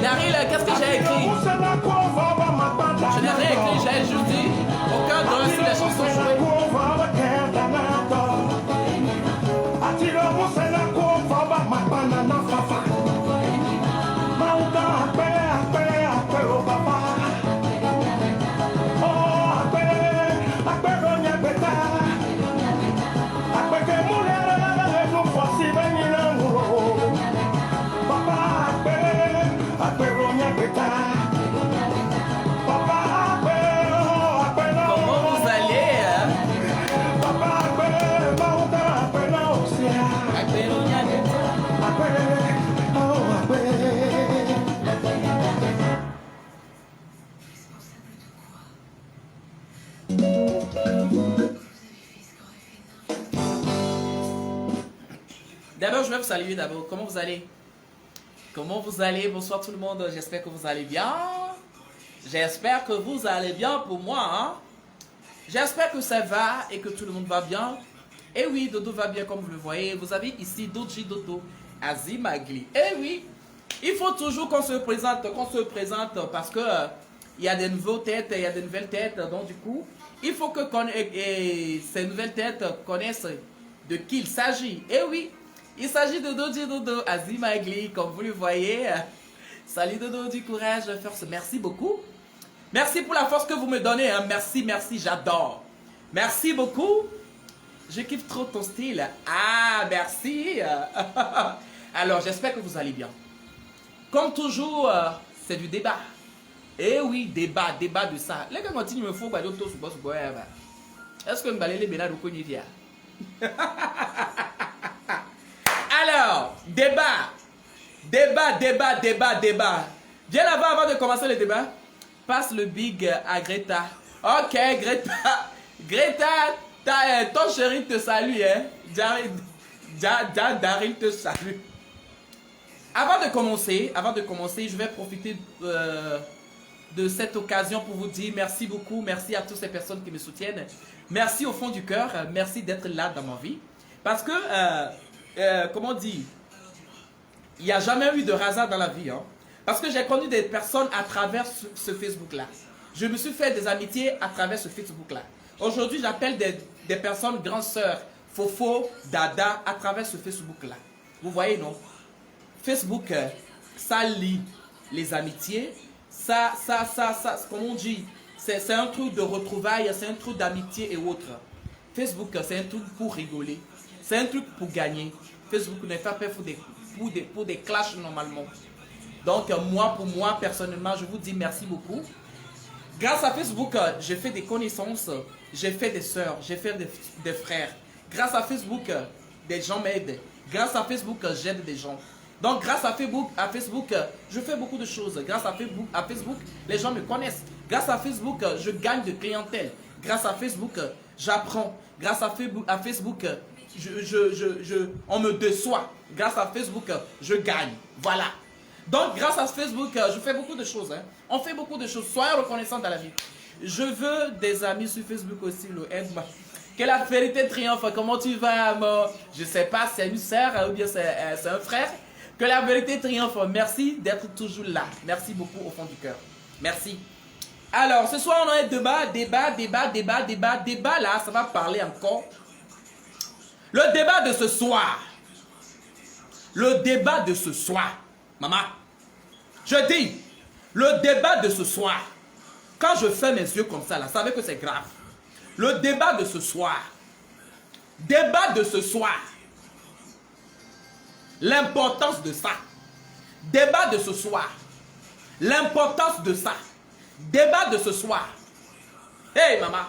Daryl, qu'est-ce que j'ai écrit? Je n'ai rien écrit, j'ai juste dit aucun droit sur les chansons jouées. D'abord, je vais vous saluer d'abord. Comment vous allez? Comment vous allez? Bonsoir tout le monde. J'espère que vous allez bien. J'espère que vous allez bien pour moi. Hein? J'espère que ça va et que tout le monde va bien. Et oui, Dodo va bien comme vous le voyez. Vous avez ici Doji Dodo, Azimagli. Et oui, il faut toujours qu'on se présente parce que il y a des nouvelles têtes, il y a des nouvelles têtes. Donc du coup, il faut que ces nouvelles têtes connaissent de qui il s'agit. Et oui, il s'agit de Doji Dodo, Azimagli, comme vous le voyez. Salut Dodo, du courage, force. Merci beaucoup. Merci pour la force que vous me donnez. Hein. Merci, merci, j'adore. Merci beaucoup. Je kiffe trop ton style. Ah, merci. Alors, j'espère que vous allez bien. Comme toujours, c'est du débat. Eh oui, débat de ça. Les gars, continuent, il me faut que je est-ce que je vais aller de Konivia? Alors, débat. Viens là-bas avant de commencer le débat. Passe le big à Greta. Ok, Greta, ton chéri te salue, hein. Daryl te salue. Avant de commencer, je vais profiter de cette occasion pour vous dire merci beaucoup. Merci à toutes ces personnes qui me soutiennent. Merci au fond du cœur. Merci d'être là dans ma vie. Parce que, comment dire, il n'y a jamais eu de hasard dans la vie. Hein. Parce que j'ai connu des personnes à travers ce Facebook-là. Je me suis fait des amitiés à travers ce Facebook-là. Aujourd'hui, j'appelle des personnes grandes sœurs, Fofo, Dada, à travers ce Facebook-là. Vous voyez, non? Facebook, ça lie les amitiés. Ça, comme on dit, c'est un truc de retrouvailles, c'est un truc d'amitié et autres. Facebook, c'est un truc pour rigoler. C'est un truc pour gagner. Facebook n'est pas fait pour des clashs normalement. Donc, pour moi, personnellement, je vous dis merci beaucoup. Grâce à Facebook, j'ai fait des connaissances, j'ai fait des sœurs, j'ai fait des frères. Grâce à Facebook, des gens m'aident. Grâce à Facebook, j'aide des gens. Donc, grâce à Facebook, je fais beaucoup de choses. Grâce à Facebook, les gens me connaissent. Grâce à Facebook, je gagne de clientèle. Grâce à Facebook, j'apprends. Grâce à Facebook, on me déçoit. Grâce à Facebook, je gagne. Voilà. Donc, grâce à Facebook, je fais beaucoup de choses. Hein. On fait beaucoup de choses. Soyez reconnaissants dans la vie. Je veux des amis sur Facebook aussi. Aide-moi. Que la vérité triomphe. Comment tu vas, moi? Je ne sais pas, c'est une sœur ou bien c'est un frère. Que la vérité triomphe. Merci d'être toujours là. Merci beaucoup au fond du cœur. Merci. Alors, ce soir, on a un débat là, ça va parler encore. Le débat de ce soir. Le débat de ce soir. Maman, je dis, le débat de ce soir. Quand je fais mes yeux comme ça, là, savez que c'est grave. Le débat de ce soir. Débat de ce soir. L'importance de ça. Débat de ce soir. L'importance de ça. Débat de ce soir. Hey maman.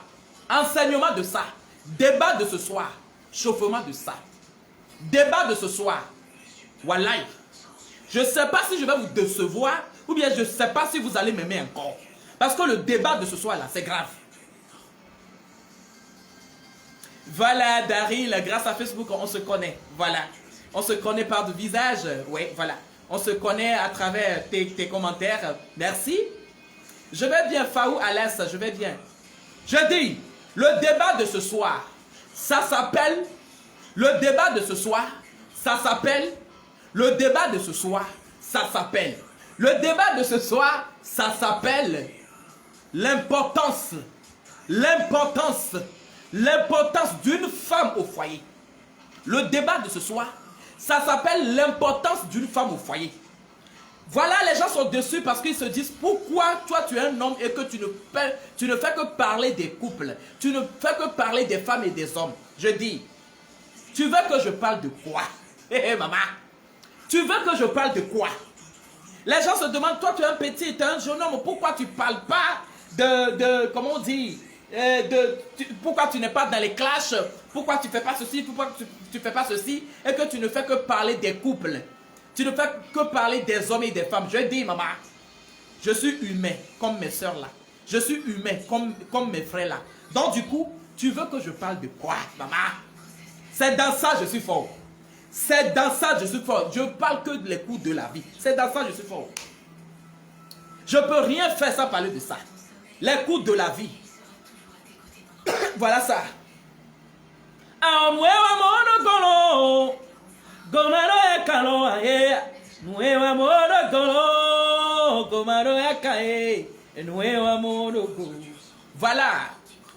Enseignement de ça. Débat de ce soir. Chauffement de ça. Débat de ce soir. Wallahi. Je ne sais pas si je vais vous décevoir ou bien je ne sais pas si vous allez m'aimer encore. Parce que le débat de ce soir là, c'est grave. Voilà, Daryl, grâce à Facebook, on se connaît. Voilà. On se connaît par du visage. Oui, voilà. On se connaît à travers tes commentaires. Merci. Je vais bien, Faou Alès, je vais bien. Je dis, le débat de ce soir, ça s'appelle, le débat de ce soir, ça s'appelle, le débat de ce soir, ça s'appelle, le débat de ce soir, ça s'appelle l'importance d'une femme au foyer. Le débat de ce soir, ça s'appelle l'importance d'une femme au foyer. Voilà, les gens sont dessus parce qu'ils se disent pourquoi toi tu es un homme et que tu ne fais que parler des couples. Tu ne fais que parler des femmes et des hommes. Je dis, tu veux que je parle de quoi? Hé maman, tu veux que je parle de quoi? Les gens se demandent, toi tu es un petit, tu es un jeune homme, pourquoi tu ne parles pas comment on dit, pourquoi tu n'es pas dans les clashs, pourquoi tu ne fais pas ceci, pourquoi tu ne fais pas ceci, et que tu ne fais que parler des couples. Tu ne fais que parler des hommes et des femmes. Je dis, maman, je suis humain comme mes soeurs là. Je suis humain comme mes frères là. Donc du coup, tu veux que je parle de quoi, maman? C'est dans ça que je suis fort. C'est dans ça que je suis fort. Je parle que des coups de la vie. C'est dans ça que je suis fort. Je ne peux rien faire sans parler de ça. Les coups de la vie. Voilà ça. Voilà.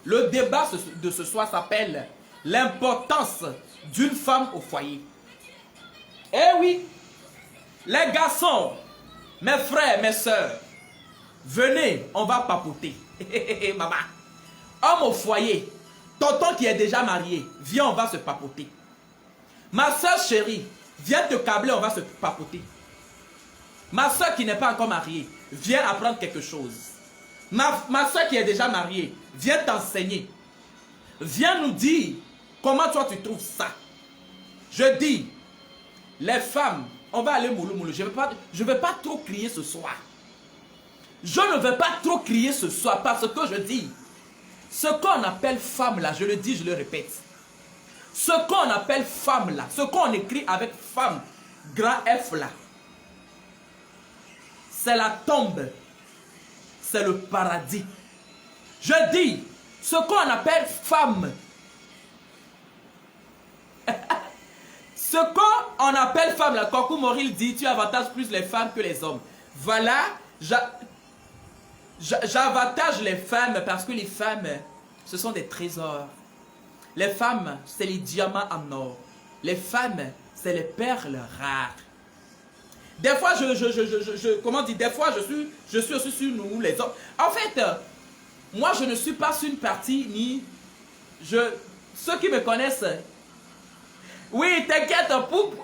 Le débat de ce soir s'appelle l'importance d'une femme au foyer. Eh oui, les garçons, mes frères, mes soeurs, venez, on va papoter. Maman, homme au foyer, tonton qui est déjà marié, viens, on va se papoter. Ma soeur chérie, viens te câbler, on va se papoter. Ma soeur qui n'est pas encore mariée, viens apprendre quelque chose. Ma soeur qui est déjà mariée, viens t'enseigner. Viens nous dire comment toi tu trouves ça. Je dis, les femmes, on va aller moulou moulou. Je ne vais pas trop crier ce soir. Je ne vais pas trop crier ce soir parce que je dis, ce qu'on appelle femme là, je le dis, je le répète. Ce qu'on appelle femme là, ce qu'on écrit avec femme, grand F là, c'est la tombe, c'est le paradis. Je dis, ce qu'on appelle femme, ce qu'on appelle femme, là, Kokou Moril dit, tu avantages plus les femmes que les hommes. Voilà, j'avantage les femmes parce que les femmes, ce sont des trésors. Les femmes, c'est les diamants en or. Les femmes, c'est les perles rares. Des fois, comment dire, des fois, je suis aussi sur nous, les hommes. En fait, moi, je ne suis pas sur une partie, ni... Ceux qui me connaissent... Oui, t'inquiète,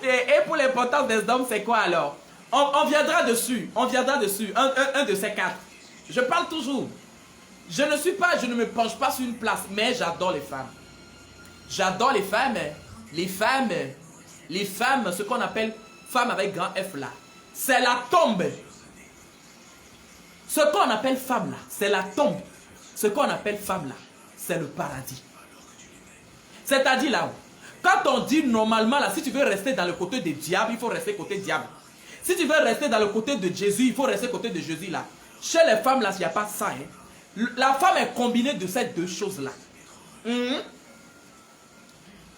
et pour l'importance des hommes, c'est quoi alors? On viendra dessus, un de ces quatre. Je parle toujours. Je ne me penche pas sur une place, mais j'adore les femmes. J'adore les femmes, ce qu'on appelle femmes avec grand F là. C'est la tombe. Ce qu'on appelle femme là, c'est la tombe. Ce qu'on appelle femme là, c'est le paradis. C'est-à-dire là, Quand on dit normalement, là, si tu veux rester dans le côté du diable, il faut rester côté diable. Si tu veux rester dans le côté de Jésus, il faut rester côté de Jésus là. Chez les femmes là, il n'y a pas ça. Hein. La femme est combinée de ces deux choses là.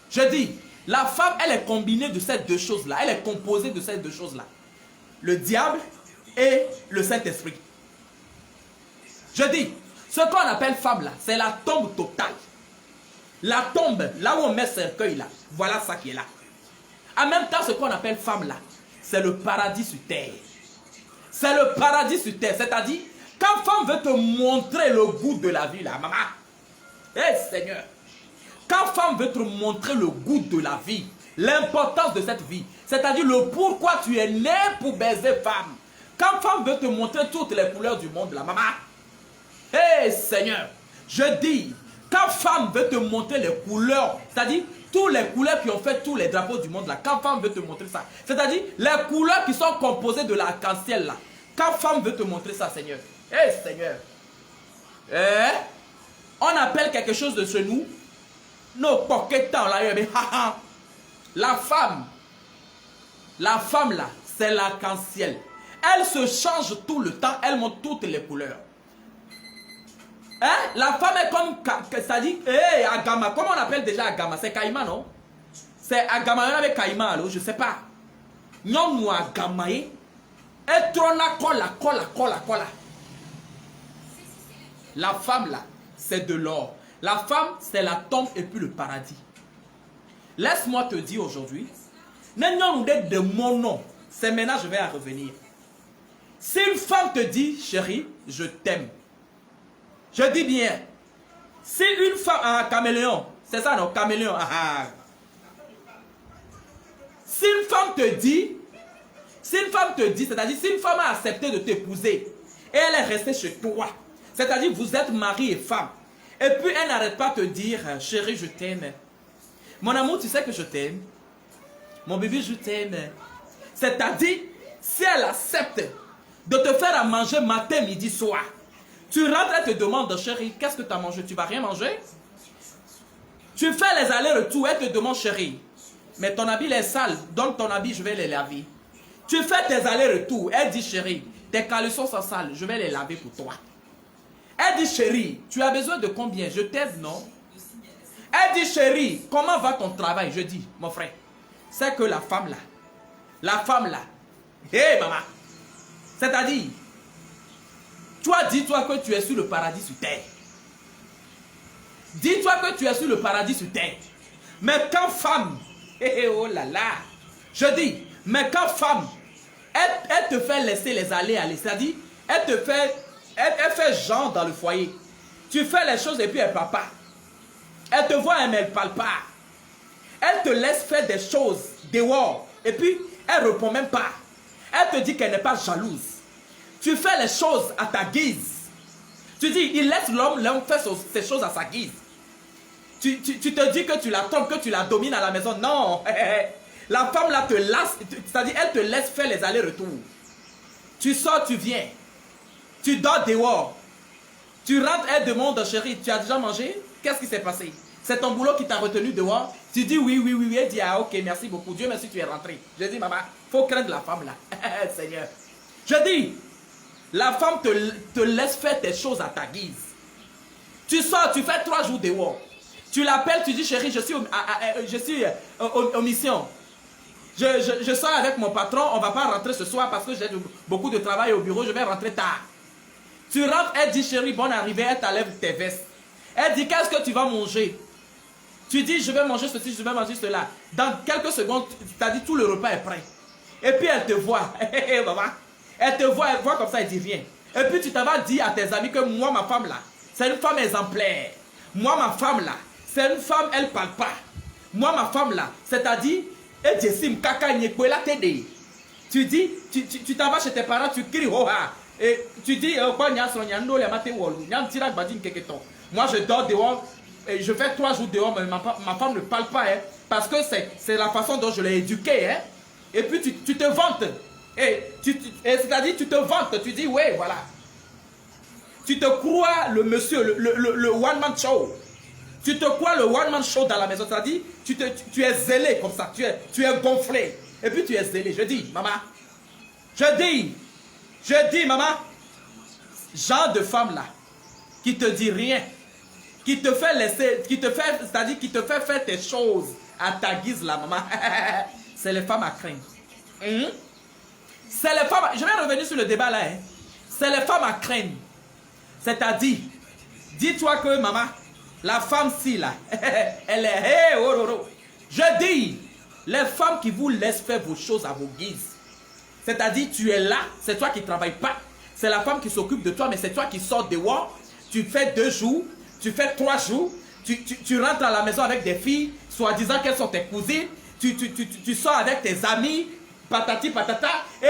Je dis, la femme, elle est combinée de ces deux choses là. Elle est composée de ces deux choses là. Le diable et le Saint-Esprit. Je dis, ce qu'on appelle femme là, c'est la tombe totale. La tombe, là où on met ce cercueil là, voilà ça qui est là. En même temps, ce qu'on appelle femme là, c'est le paradis sur terre. C'est le paradis sur terre. C'est-à-dire, quand femme veut te montrer le goût de la vie là, maman. Seigneur. Quand femme veut te montrer le goût de la vie, l'importance de cette vie, c'est-à-dire le pourquoi tu es né pour baiser femme. Quand femme veut te montrer toutes les couleurs du monde là, maman. Seigneur, je dis, quand femme veut te montrer les couleurs, c'est-à-dire toutes les couleurs qui ont fait tous les drapeaux du monde là, quand femme veut te montrer ça, c'est-à-dire les couleurs qui sont composées de l'arc-en-ciel là, quand femme veut te montrer ça, Seigneur, Seigneur, on appelle quelque chose de chez nous, nos poquetons là, la femme là, c'est l'arc-en-ciel. Elle se change tout le temps, elle montre toutes les couleurs. La femme est comme, c'est-à-dire, Agama, comment on appelle déjà Agama? C'est Caïma, non? C'est Agama avec Caïma, alors, je ne sais pas. Non, moi, Agama, et trona, cola. La femme, là, c'est de l'or. La femme, c'est la tombe et puis le paradis. Laisse-moi te dire aujourd'hui, n'ayons de mon nom, c'est maintenant je vais en revenir. Si une femme te dit, chérie, je t'aime. Je dis bien, si une femme, caméléon, c'est ça non, caméléon, si une femme te dit, c'est-à-dire si une femme a accepté de t'épouser et elle est restée chez toi, c'est-à-dire vous êtes mari et femme, et puis elle n'arrête pas de te dire, chérie, je t'aime. Mon amour, tu sais que je t'aime. Mon bébé, je t'aime. C'est-à-dire, si elle accepte de te faire à manger matin, midi, soir, tu rentres, elle te demande, chérie, qu'est-ce que tu as mangé? Tu vas rien manger? Tu fais les allers-retours, elle te demande, chérie, mais ton habit est sale, donne ton habit, je vais les laver. Tu fais tes allers-retours, elle dit, chérie, tes caleçons sont sales, je vais les laver pour toi. Elle dit, chérie, tu as besoin de combien? Je t'aide, non? Elle dit, chérie, comment va ton travail? Je dis, mon frère, c'est que la femme là, hé maman, c'est-à-dire, toi, dis-toi que tu es sur le paradis sur terre. Dis-toi que tu es sur le paradis sur terre. Mais quand femme, oh là là, je dis, mais quand femme, elle te fait laisser les aller, c'est-à-dire, elle fait genre dans le foyer. Tu fais les choses et puis elle ne parle pas. Elle te voit mais elle ne parle pas. Elle te laisse faire des choses dehors et puis elle ne répond même pas. Elle te dit qu'elle n'est pas jalouse. Tu fais les choses à ta guise. Tu dis, il laisse l'homme faire ses choses à sa guise. Tu te dis que tu la trompes, que tu la domines à la maison. Non. La femme là te laisse, c'est-à-dire elle te laisse faire les allers-retours. Tu sors, tu viens. Tu dors dehors. Tu rentres, elle demande, chérie, tu as déjà mangé? Qu'est-ce qui s'est passé? C'est ton boulot qui t'a retenu dehors? Tu dis oui. Elle dit, ah ok, merci beaucoup. Dieu merci, tu es rentré. Je dis, maman, il faut craindre la femme là. Seigneur. Je dis, la femme te laisse faire tes choses à ta guise. Tu sors, tu fais 3 jours dehors. Tu l'appelles, tu dis, chérie, je suis en mission. Je sors avec mon patron, on ne va pas rentrer ce soir parce que j'ai beaucoup de travail au bureau, je vais rentrer tard. Tu rentres, elle dit, chérie, bonne arrivée, elle t'enlève tes vestes. Elle dit, qu'est-ce que tu vas manger? Tu dis, je vais manger ceci, je vais manger cela. Dans quelques secondes, tu as dit, tout le repas est prêt. Et puis elle te voit, maman. Elle te voit comme ça, elle dit, viens. Et puis tu t'en vas dire à tes amis que moi, ma femme là, c'est une femme exemplaire. Moi, ma femme là, c'est une femme, elle ne parle pas. Moi, ma femme là, c'est-à-dire, tu dis, tu t'en vas chez tes parents, tu cries, oh ah. Et tu dis, moi je dors dehors, et je fais 3 jours dehors, mais ma femme ne parle pas, hein, parce que c'est la façon dont je l'ai éduquée. Hein. Et puis tu te vantes. C'est-à-dire, tu te vantes, tu dis, ouais, voilà. Tu te crois le monsieur, le one-man show. Tu te crois le one-man show dans la maison. C'est-à-dire, tu es zélé comme ça. Tu es gonflé. Et puis tu es zélé. Je dis, maman. Je dis, maman. Genre de femme là. Qui te dit rien. Qui te fait laisser. C'est-à-dire, qui te fait faire tes choses à ta guise là, maman. C'est les femmes à craindre. C'est les femmes. Je vais revenir sur le débat là. Hein. C'est les femmes à craindre. C'est-à-dire, dis-toi que maman. La femme-ci, là, elle est... Hey, oh, oh, oh. Je dis, les femmes qui vous laissent faire vos choses à vos guises. C'est-à-dire, tu es là, c'est toi qui ne travailles pas. C'est la femme qui s'occupe de toi, mais c'est toi qui sors dehors. Tu fais 2 jours, tu fais 3 jours. Tu rentres à la maison avec des filles, soi-disant qu'elles sont tes cousines. Tu sors avec tes amis, patati patata. Et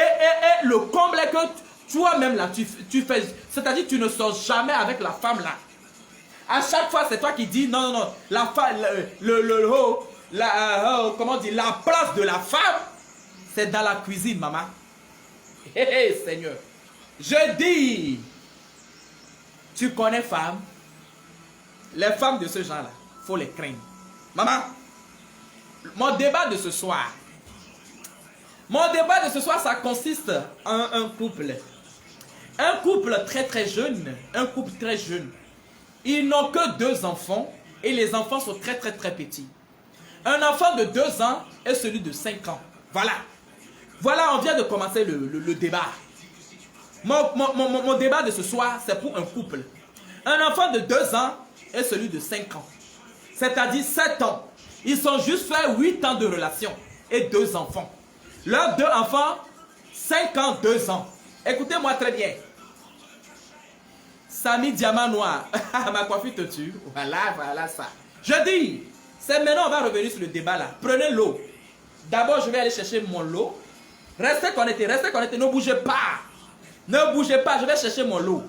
le comble est que toi-même, là, tu fais... C'est-à-dire, tu ne sors jamais avec la femme, là. À chaque fois, c'est toi qui dis non, non, non. La femme, comment on dit, la place de la femme, c'est dans la cuisine, maman. Hé, hé, Seigneur. Je dis, tu connais femme. Les femmes de ce genre-là, il faut les craindre. Maman, mon débat de ce soir, ça consiste en un couple. Un couple très très jeune. Un couple très jeune. Ils n'ont que 2 enfants et les enfants sont très très très petits. Un enfant de 2 ans et celui de 5 ans. Voilà. Voilà, on vient de commencer le débat. Mon débat de ce soir, c'est pour un couple. Un enfant de 2 ans et celui de 5 ans. C'est-à-dire 7 ans. Ils sont juste fait 8 ans de relation et 2 enfants. Leurs 2 enfants, 5 ans, 2 ans. Écoutez-moi très bien. Samy Diamant Noir, ma coiffure te tue. Voilà ça. Je dis, c'est maintenant on va revenir sur le débat là. Prenez l'eau. D'abord, je vais aller chercher mon lot. Restez connectés, ne bougez pas. Ne bougez pas, je vais chercher mon lot.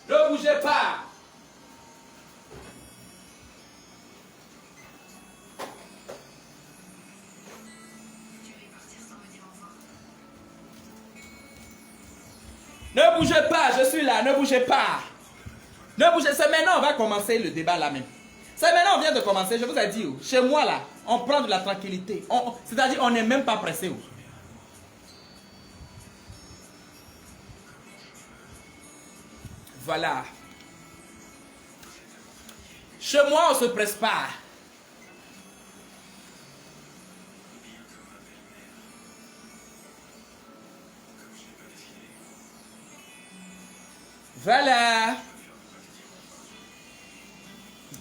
Ne bougez pas. Ne bougez pas, je suis là, ne bougez pas. Ne bougez, c'est maintenant on va commencer le débat là même. C'est maintenant on vient de commencer, je vous ai dit, chez moi là, on prend de la tranquillité. C'est-à-dire on n'est même pas pressé. Voilà. Chez moi on ne se presse pas. Voilà.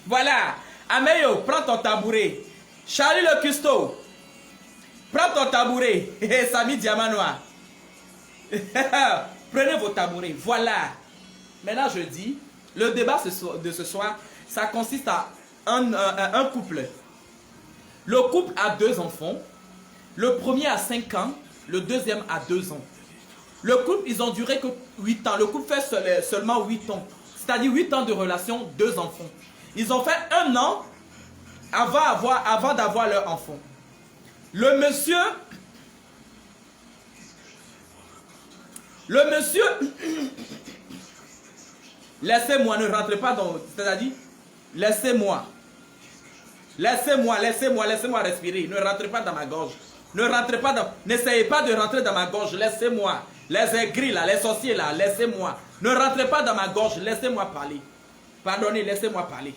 Voilà. Ameyo, prends ton tabouret. Charlie le custo. Prends ton tabouret. Samy Diamant Noir. Prenez vos tabourets. Voilà. Maintenant, je dis, le débat de ce soir, ça consiste à un couple. Le couple a 2 enfants. Le premier a 5 ans. Le deuxième a 2 ans. Le couple, ils ont duré que 8 ans. Le couple fait seulement 8 ans. C'est-à-dire 8 ans de relation, 2 enfants. Ils ont fait 1 an avant d'avoir leur enfant. Le monsieur, laissez-moi, ne rentrez pas dans... C'est-à-dire, laissez-moi respirer. Ne rentrez pas dans ma gorge. N'essayez pas de rentrer dans ma gorge. Laissez-moi. Les aigris là, les sorciers là, laissez-moi. Ne rentrez pas dans ma gorge. Laissez-moi parler. Pardonnez, laissez-moi parler.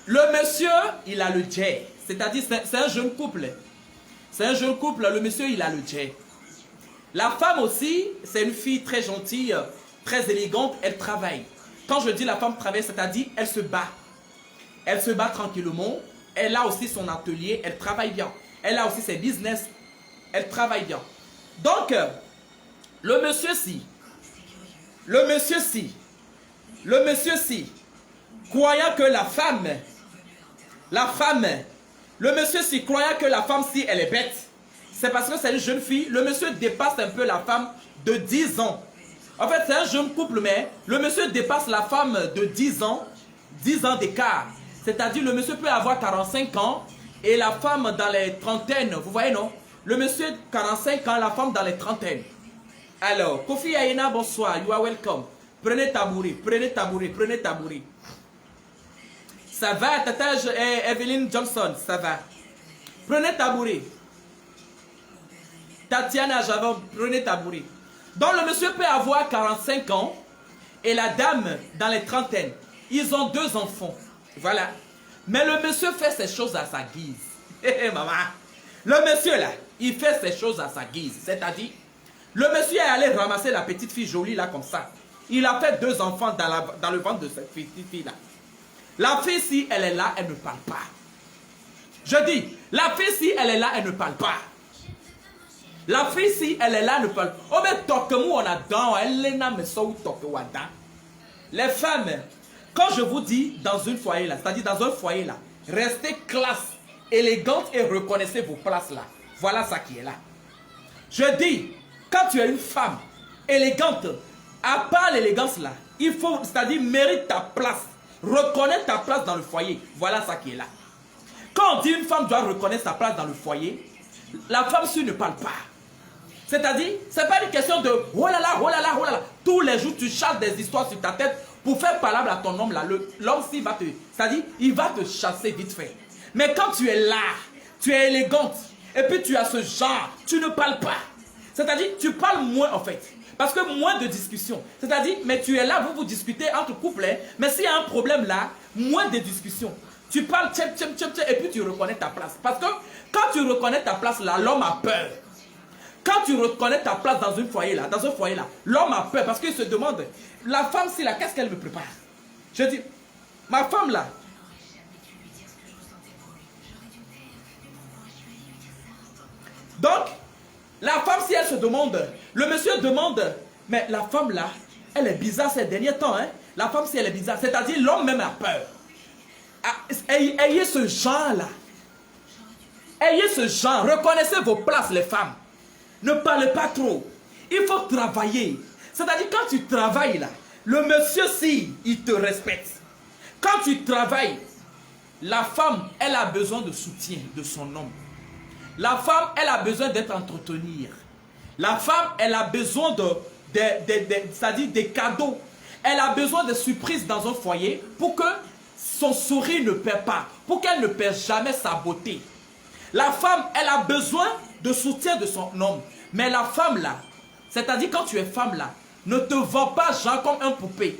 Le monsieur, il a le jet. C'est-à-dire, c'est un jeune couple. C'est un jeune couple. Le monsieur, il a le jet. La femme aussi, c'est une fille très gentille, très élégante. Elle travaille. Quand je dis la femme travaille, c'est-à-dire, elle se bat. Elle se bat tranquillement. Elle a aussi son atelier. Elle travaille bien. Elle a aussi ses business. Elle travaille bien. Donc, le monsieur si, croyant que le monsieur si, croyant que la femme si, elle est bête, c'est parce que c'est une jeune fille, le monsieur dépasse un peu la femme de 10 ans. En fait, c'est un jeune couple, mais le monsieur dépasse la femme de 10 ans d'écart. C'est-à-dire, le monsieur peut avoir 45 ans et la femme dans les trentaines, vous voyez, non? Le monsieur 45 ans, la femme dans les trentaines. Alors, Kofi Aina, bonsoir, you are welcome. Prenez tabouret, prenez tabouret, prenez tabouret. Ça va, Tata Evelyn Johnson, ça va. Prenez tabouret. Tatiana Javon, prenez tabouret. Donc le monsieur peut avoir 45 ans et la dame dans les trentaines. Ils ont 2 enfants. Voilà. Mais le monsieur fait ces choses à sa guise. Maman. Le monsieur là, il fait ces choses à sa guise. C'est-à-dire, le monsieur est allé ramasser la petite fille jolie là comme ça. Il a fait 2 enfants dans le ventre de cette petite fille là. La fille, si elle est là, elle ne parle pas. Je dis, la fille, si elle est là, elle ne parle pas. La fille, si elle est là, elle ne parle pas. Oh, mais toque-moi, on a dans, elle n'a mais ça ou toque-wada. Les femmes, quand je vous dis dans un foyer là, c'est-à-dire dans un foyer là, restez classe, élégante et reconnaissez vos places là. Voilà ça qui est là. Je dis, quand tu es une femme élégante, à part l'élégance là, il faut, c'est-à-dire mérite ta place, reconnaître ta place dans le foyer. Voilà ça qui est là. Quand on dit une femme doit reconnaître sa place dans le foyer, la femme si ne parle pas. C'est-à-dire, ce n'est pas une question de oh là là, oh là là, oh là là. Tous les jours, tu chasses des histoires sur ta tête pour faire parler à ton homme là. L'homme, s'il va te. C'est-à-dire, il va te chasser vite fait. Mais quand tu es là, tu es élégante, et puis tu as ce genre, tu ne parles pas. C'est-à-dire, tu parles moins en fait. Parce que moins de discussions. C'est-à-dire, mais tu es là, vous discutez entre couples, mais s'il y a un problème là, moins de discussions. Tu parles, et puis tu reconnais ta place. Parce que quand tu reconnais ta place là, l'homme a peur. Quand tu reconnais ta place dans un foyer là, l'homme a peur parce qu'il se demande, la femme si là, qu'est-ce qu'elle me prépare? Je dis, ma femme là, donc, la femme si elle se demande, le monsieur demande, mais la femme là, elle est bizarre ces derniers temps, hein? La femme si elle est bizarre, c'est-à-dire l'homme même a peur. Ayez ce genre là. Ayez ce genre, reconnaissez vos places les femmes. Ne parlez pas trop. Il faut travailler. C'est-à-dire quand tu travailles là, le monsieur si, il te respecte. Quand tu travailles, la femme, elle a besoin de soutien de son homme. La femme, elle a besoin d'être entretenue. La femme, elle a besoin c'est-à-dire des cadeaux. Elle a besoin de surprises dans un foyer pour que son sourire ne perd pas, pour qu'elle ne perde jamais sa beauté. La femme, elle a besoin de soutien de son homme. Mais la femme là, c'est-à-dire quand tu es femme là, ne te vends pas genre comme un poupée.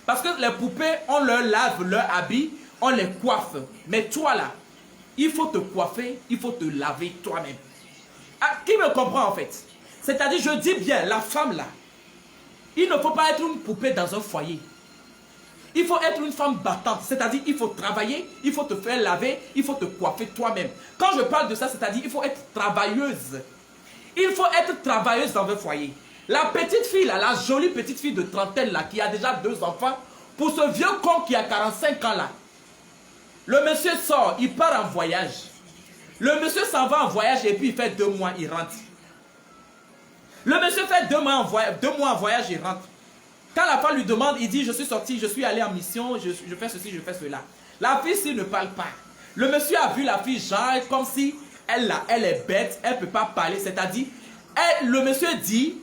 Parce que les poupées, on leur lave leur habit, on les coiffe. Mais toi là, il faut te coiffer, il faut te laver toi-même. Ah, qui me comprend en fait? C'est-à-dire, je dis bien, la femme là, il ne faut pas être une poupée dans un foyer. Il faut être une femme battante, c'est-à-dire il faut travailler, il faut te faire laver, il faut te coiffer toi-même. Quand je parle de ça, c'est-à-dire il faut être travailleuse. Il faut être travailleuse dans un foyer. La petite fille là, la jolie petite fille de trentaine là, qui a déjà 2 enfants, pour ce vieux con qui a 45 ans là, le monsieur sort, il part en voyage. Le monsieur s'en va en voyage et puis il fait 2 mois, il rentre. Le monsieur fait 2 mois en voyage, il rentre. Quand la femme lui demande, il dit, je suis sorti, je suis allé en mission, je fais ceci, je fais cela. La fille, s'il ne parle pas. Le monsieur a vu la fille genre comme si elle est bête, elle ne peut pas parler. C'est-à-dire, le monsieur dit,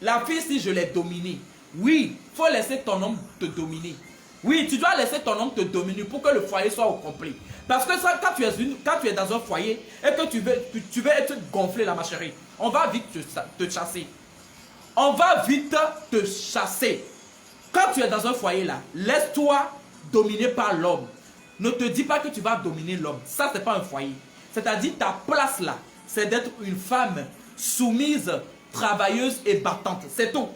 la fille, si je l'ai dominée. Oui, il faut laisser ton homme te dominer. Oui, tu dois laisser ton homme te dominer pour que le foyer soit au complet. Parce que ça, quand tu es dans un foyer et que tu veux être gonflé là, ma chérie, on va vite te chasser. On va vite te chasser. Quand tu es dans un foyer là, laisse-toi dominer par l'homme. Ne te dis pas que tu vas dominer l'homme. Ça, ce n'est pas un foyer. C'est-à-dire, ta place là, c'est d'être une femme soumise, travailleuse et battante. C'est tout.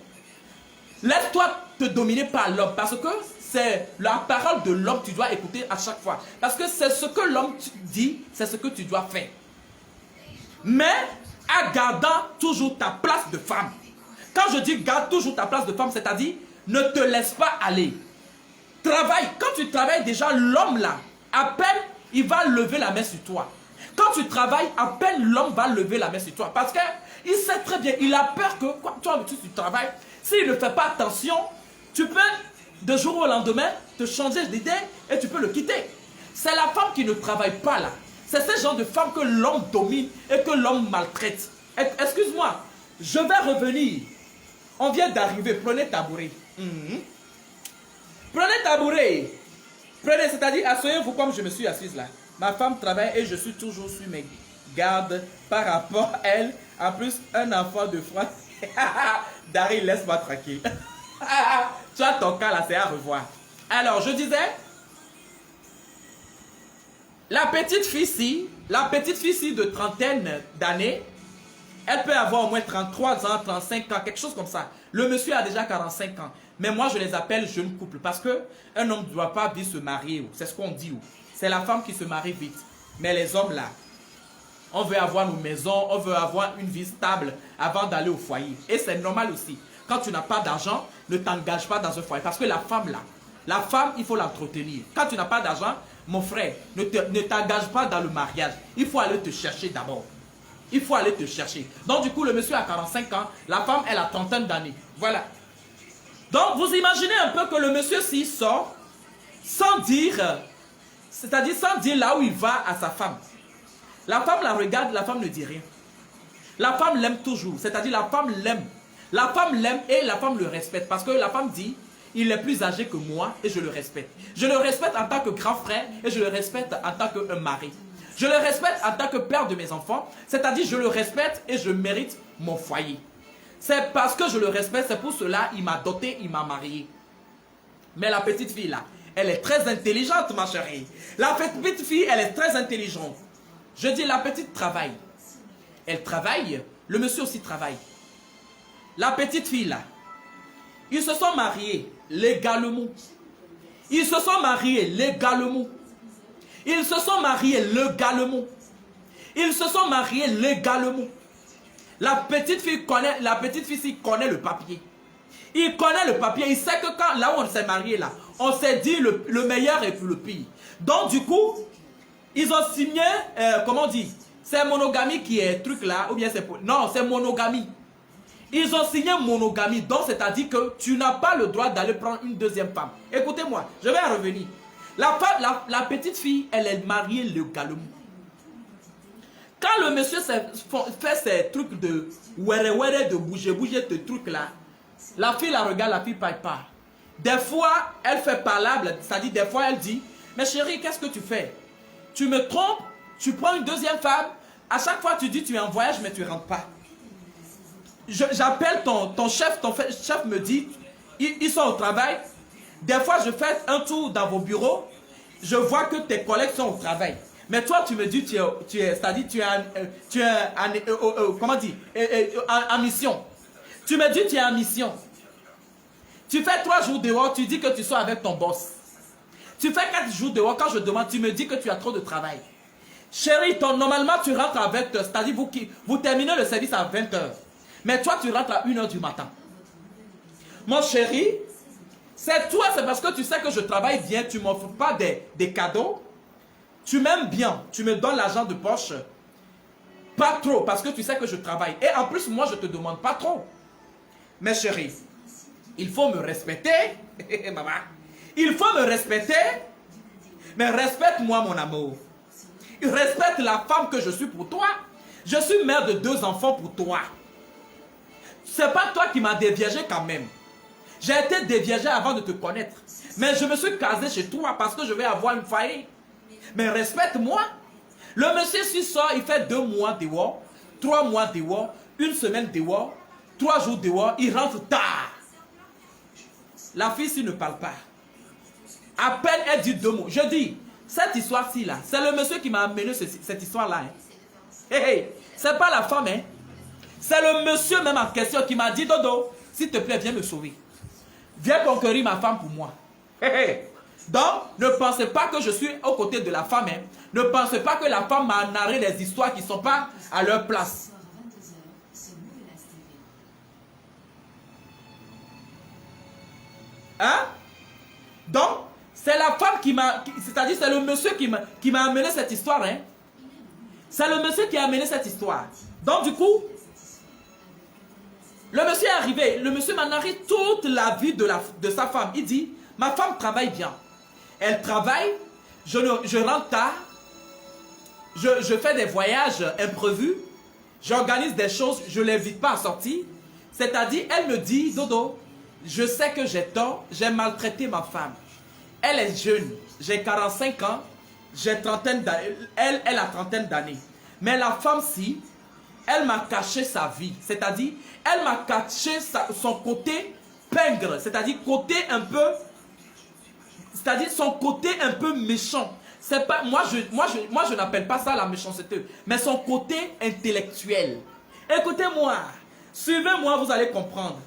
Laisse-toi te dominer par l'homme. Parce que c'est la parole de l'homme que tu dois écouter à chaque fois. Parce que c'est ce que l'homme dit, c'est ce que tu dois faire. Mais en gardant toujours ta place de femme. Quand je dis garde toujours ta place de femme, c'est-à-dire ne te laisse pas aller. Travaille. Quand tu travailles déjà, l'homme là, à peine il va lever la main sur toi. Quand tu travailles, à peine l'homme va lever la main sur toi. Parce qu'il sait très bien, il a peur que toi, tu travailles. S'il ne fait pas attention, tu peux, de jour au lendemain, te changer d'idée et tu peux le quitter. C'est la femme qui ne travaille pas là. C'est ce genre de femme que l'homme domine et que l'homme maltraite. Excuse-moi, je vais revenir. On vient d'arriver, prenez tabouret. Prenez tabouret. Prenez, c'est-à-dire asseyez-vous comme je me suis assise là. Ma femme travaille et je suis toujours sur mes gardes par rapport à elle. En plus, un enfant de froid. Dari, laisse-moi tranquille. Tu as ton cas là, c'est à revoir. Alors, je disais, la petite fille de trentaine d'années, elle peut avoir au moins 33 ans, 35 ans, quelque chose comme ça. Le monsieur a déjà 45 ans. Mais moi, je les appelle jeunes couples parce qu'un homme ne doit pas vite se marier. C'est ce qu'on dit. C'est la femme qui se marie vite. Mais les hommes là, on veut avoir nos maisons, on veut avoir une vie stable avant d'aller au foyer. Et c'est normal aussi. Quand tu n'as pas d'argent, ne t'engage pas dans un foyer. Parce que la femme là, la femme, il faut l'entretenir. Quand tu n'as pas d'argent, mon frère, ne t'engage pas dans le mariage. Il faut aller te chercher d'abord. Il faut aller te chercher. Donc du coup, le monsieur a 45 ans, la femme, elle a trentaine d'années. Voilà. Donc vous imaginez un peu que le monsieur s'y sort sans dire, c'est-à-dire sans dire là où il va à sa femme. La femme la regarde, la femme ne dit rien. La femme l'aime toujours, c'est-à-dire la femme l'aime. La femme l'aime et la femme le respecte parce que la femme dit, il est plus âgé que moi et je le respecte. Je le respecte en tant que grand frère et je le respecte en tant que mari. Je le respecte en tant que père de mes enfants, c'est-à-dire je le respecte et je mérite mon foyer. C'est parce que je le respecte, c'est pour cela qu'il m'a doté, il m'a marié. Mais la petite fille là, elle est très intelligente ma chérie. La petite fille, elle est très intelligente. Je dis la petite travaille. Elle travaille, le monsieur aussi travaille. La petite fille là, ils se sont mariés légalement. Ils se sont mariés légalement. Ils se sont mariés légalement. Ils se sont mariés légalement. La petite fille connaît le papier. Il connaît le papier. Il sait que quand, là où on s'est marié, là, on s'est dit le meilleur et puis le pire. Donc, du coup, ils ont signé, comment on dit, c'est monogamie qui est truc là, ou bien c'est... Non, c'est monogamie. Ils ont signé monogamie. Donc, c'est-à-dire que tu n'as pas le droit d'aller prendre une deuxième femme. Écoutez-moi, je vais en revenir. La petite fille, elle est mariée légalement. Quand le monsieur fait ces trucs de wéré, de bouger, de trucs là, la fille la regarde, la fille paille pas. Des fois, elle fait parlable, c'est-à-dire des fois elle dit, mais chérie, qu'est-ce que tu fais? Tu me trompes, tu prends une deuxième femme, à chaque fois tu dis tu es en voyage mais tu ne rentres pas. J'appelle ton chef me dit, ils sont au travail, des fois je fais un tour dans vos bureaux, je vois que tes collègues sont au travail. Mais toi, tu me dis, c'est-à-dire, tu es comment dire, en mission. Tu me dis, tu es en mission. Tu fais 3 jours dehors, tu dis que tu sois avec ton boss. Tu fais 4 jours dehors, quand je demande, tu me dis que tu as trop de travail. Chérie, normalement, tu rentres à 20h, c'est-à-dire, vous terminez le service à 20h. Mais toi, tu rentres à 1h du matin. Mon chéri, c'est toi, c'est parce que tu sais que je travaille bien, tu ne m'offres pas des cadeaux. Tu m'aimes bien, tu me donnes l'argent de poche. Pas trop, parce que tu sais que je travaille. Et en plus, moi, je ne te demande pas trop. Mais chérie, il faut me respecter. Maman, il faut me respecter. Mais respecte-moi, mon amour. Respecte la femme que je suis pour toi. Je suis mère de 2 enfants pour toi. C'est pas toi qui m'as déviégé quand même. J'ai été déviégé avant de te connaître. Mais je me suis casé chez toi parce que je vais avoir une faillite. Mais respecte-moi. Le monsieur s'il sort, il fait 2 mois dehors, 3 mois dehors, 1 semaine dehors, 3 jours dehors, il rentre tard. La fille s'il ne parle pas. À peine elle dit 2 mots. Je dis, cette histoire-ci là, c'est le monsieur qui m'a amené cette histoire-là. Hein. Hey, hey, c'est pas la femme, hein. C'est le monsieur même en question qui m'a dit, Dodo, s'il te plaît, viens me sauver. Viens conquérir ma femme pour moi. Hey, hey. Donc, ne pensez pas que je suis aux côtés de la femme. Hein. Ne pensez pas que la femme m'a narré des histoires qui ne sont pas à leur place. Hein? Donc, c'est la femme qui m'a... C'est-à-dire, c'est le monsieur qui m'a amené cette histoire. Hein? C'est le monsieur qui a amené cette histoire. Donc, du coup, le monsieur est arrivé. Le monsieur m'a narré toute la vie de sa femme. Il dit, ma femme travaille bien. Elle travaille, je rentre tard, je fais des voyages imprévus, j'organise des choses, je ne l'invite pas à sortir. C'est-à-dire, elle me dit, Dodo, je sais que j'ai tort, j'ai maltraité ma femme. Elle est jeune, j'ai 45 ans, j'ai trentaine d'années, elle a trentaine d'années. Mais la femme-ci, elle m'a caché sa vie. C'est-à-dire, elle m'a caché son côté pingre. C'est-à-dire, côté un peu... C'est-à-dire, son côté un peu méchant. C'est pas, moi, je n'appelle pas ça la méchanceté. Mais son côté intellectuel. Écoutez-moi. Suivez-moi, vous allez comprendre.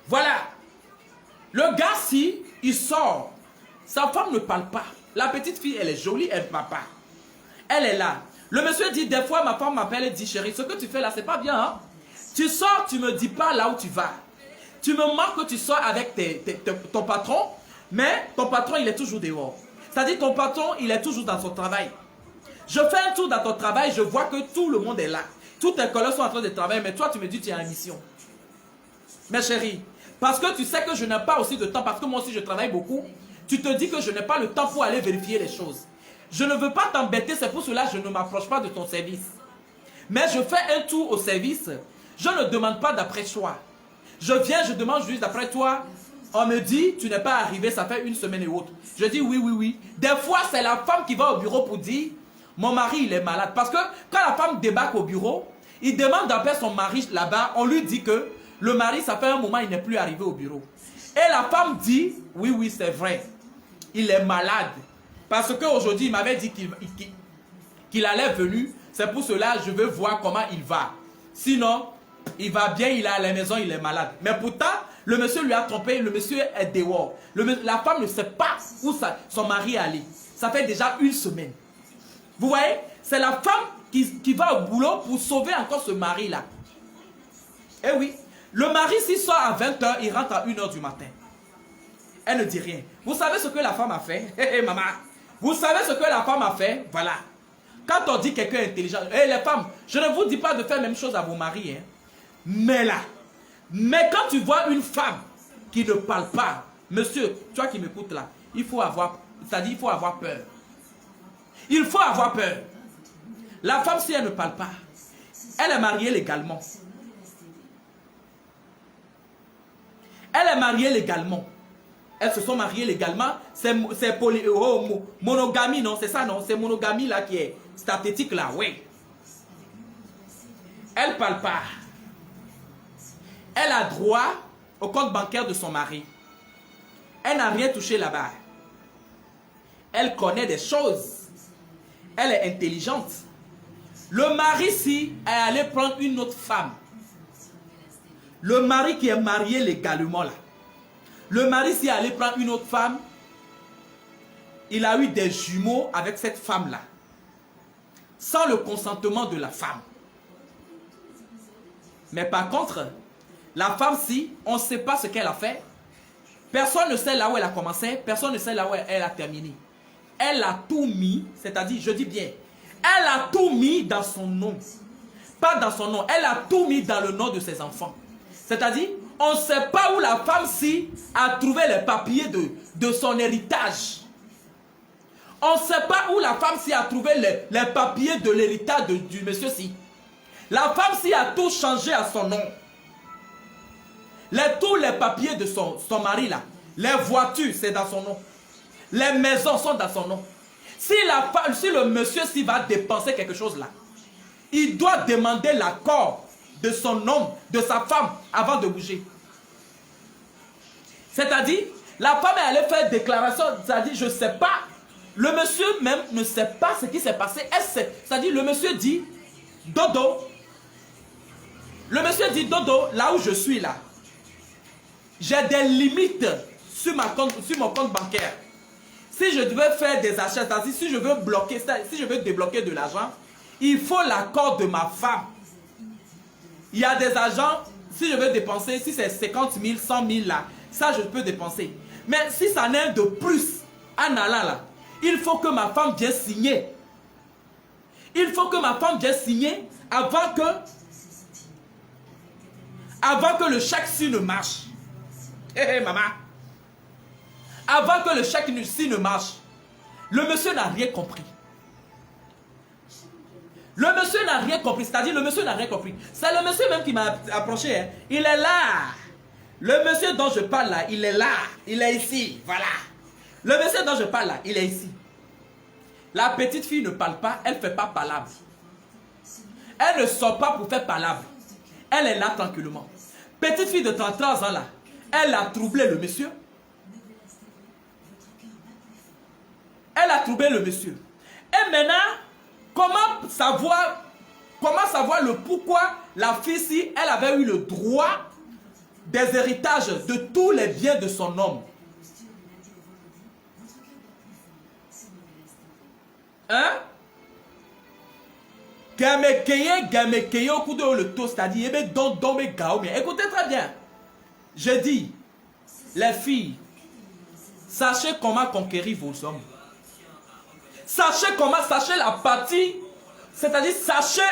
Voilà. Le gars-ci, il sort. Sa femme ne parle pas. La petite fille, elle est jolie, elle ne parle pas. Elle est là. Le monsieur dit, des fois, ma femme m'appelle et dit, chérie, ce que tu fais là, c'est pas bien. Hein? Tu sors, tu me dis pas là où tu vas. Tu me manques que tu sors avec ton patron, mais ton patron, il est toujours dehors. C'est-à-dire, ton patron, il est toujours dans son travail. Je fais un tour dans ton travail, je vois que tout le monde est là. Tous tes collègues sont en train de travailler, mais toi, tu me dis, tu es en mission. Mais chérie, parce que tu sais que je n'ai pas aussi de temps, parce que moi aussi, je travaille beaucoup, tu te dis que je n'ai pas le temps pour aller vérifier les choses. Je ne veux pas t'embêter, c'est pour cela que je ne m'approche pas de ton service. Mais je fais un tour au service, je ne demande pas d'après toi. Je viens, je demande juste d'après toi. On me dit, tu n'es pas arrivé, ça fait une semaine et autre. Je dis oui, oui, oui. Des fois, c'est la femme qui va au bureau pour dire, mon mari, il est malade. Parce que quand la femme débarque au bureau, il demande d'appeler son mari là-bas, on lui dit que le mari, ça fait un moment, il n'est plus arrivé au bureau. Et la femme dit, oui, oui, c'est vrai. Il est malade. Parce qu'aujourd'hui, il m'avait dit qu'il allait venir. C'est pour cela je veux voir comment il va. Sinon, il va bien, il est à la maison, il est malade. Mais pourtant, le monsieur lui a trompé, le monsieur est dehors. La femme ne sait pas où son mari est allé. Ça fait déjà une semaine. Vous voyez, c'est la femme qui va au boulot pour sauver encore ce mari-là. Eh oui, le mari s'il sort à 20 h, il rentre à 1 h du matin. Elle ne dit rien. Vous savez ce que la femme a fait? Hé, maman. Vous savez ce que la femme a fait? Voilà. Quand on dit quelqu'un intelligent, les femmes, je ne vous dis pas de faire la même chose à vos maris. Hein. Mais là, quand tu vois une femme qui ne parle pas, monsieur, toi qui m'écoutes là, il faut avoir, c'est-à-dire il faut avoir peur. Il faut avoir peur. La femme, si elle ne parle pas, elle est mariée légalement. Elle est mariée légalement. Elles se sont mariées légalement. C'est monogamie, non? C'est ça, non? C'est monogamie là qui est statistique là, oui. Elle ne parle pas. Elle a droit au compte bancaire de son mari. Elle n'a rien touché là-bas. Elle connaît des choses. Elle est intelligente. Le mari, si, est allé prendre une autre femme. Le mari qui est marié légalement là. Le mari, si est allé prendre une autre femme, il a eu des jumeaux avec cette femme-là. Sans le consentement de la femme. Mais par contre, la femme, si, on ne sait pas ce qu'elle a fait. Personne ne sait là où elle a commencé. Personne ne sait là où elle a terminé. Elle a tout mis, c'est-à-dire, je dis bien, elle a tout mis dans son nom. Pas dans son nom, elle a tout mis dans le nom de ses enfants. C'est-à-dire, on ne sait pas où la femme-ci a trouvé les papiers de son héritage. On ne sait pas où la femme-ci a trouvé les papiers de l'héritage du monsieur-ci. La femme-ci a tout changé à son nom. Tous les papiers de son mari là, les voitures, c'est dans son nom. Les maisons sont dans son nom. Si le monsieur s'il va dépenser quelque chose là, il doit demander l'accord de son homme, de sa femme, avant de bouger. C'est-à-dire, la femme est allée faire déclaration, c'est-à-dire, je ne sais pas. Le monsieur même ne sait pas ce qui s'est passé. C'est-à-dire, le monsieur dit, Dodo, le monsieur dit, Dodo, là où je suis là, j'ai des limites sur mon compte bancaire. Si je devais faire des achats, c'est-à-dire si je veux bloquer, si je veux débloquer de l'argent, il faut l'accord de ma femme. Il y a des agents, si je veux dépenser, si c'est 50 000, 100 000 là, ça je peux dépenser. Mais si ça n'est de plus, en allant là, il faut que ma femme vienne signer. Il faut que ma femme vienne signer avant que le chèque-ci ne marche. Hé, maman. Avant que le chèque-ci ne marche. Le monsieur n'a rien compris. Le monsieur n'a rien compris. C'est-à-dire, le monsieur n'a rien compris. C'est le monsieur même qui m'a approché. Hein. Il est là. Le monsieur dont je parle là, il est là. Il est ici. Voilà. Le monsieur dont je parle là, il est ici. La petite fille ne parle pas. Elle ne fait pas palabre. Elle ne sort pas pour faire palabre. Elle est là tranquillement. Petite fille de 33 ans là, elle a troublé le monsieur. Elle a troublé le monsieur. Et maintenant, comment savoir le pourquoi la fille-ci, elle avait eu le droit des héritages de tous les biens de son homme? Hein? Gamekeye au coup de le taux, c'est-à-dire, écoutez très bien. Je dis, les filles, sachez comment conquérir vos hommes. Sachez la partie, c'est-à-dire, sachez,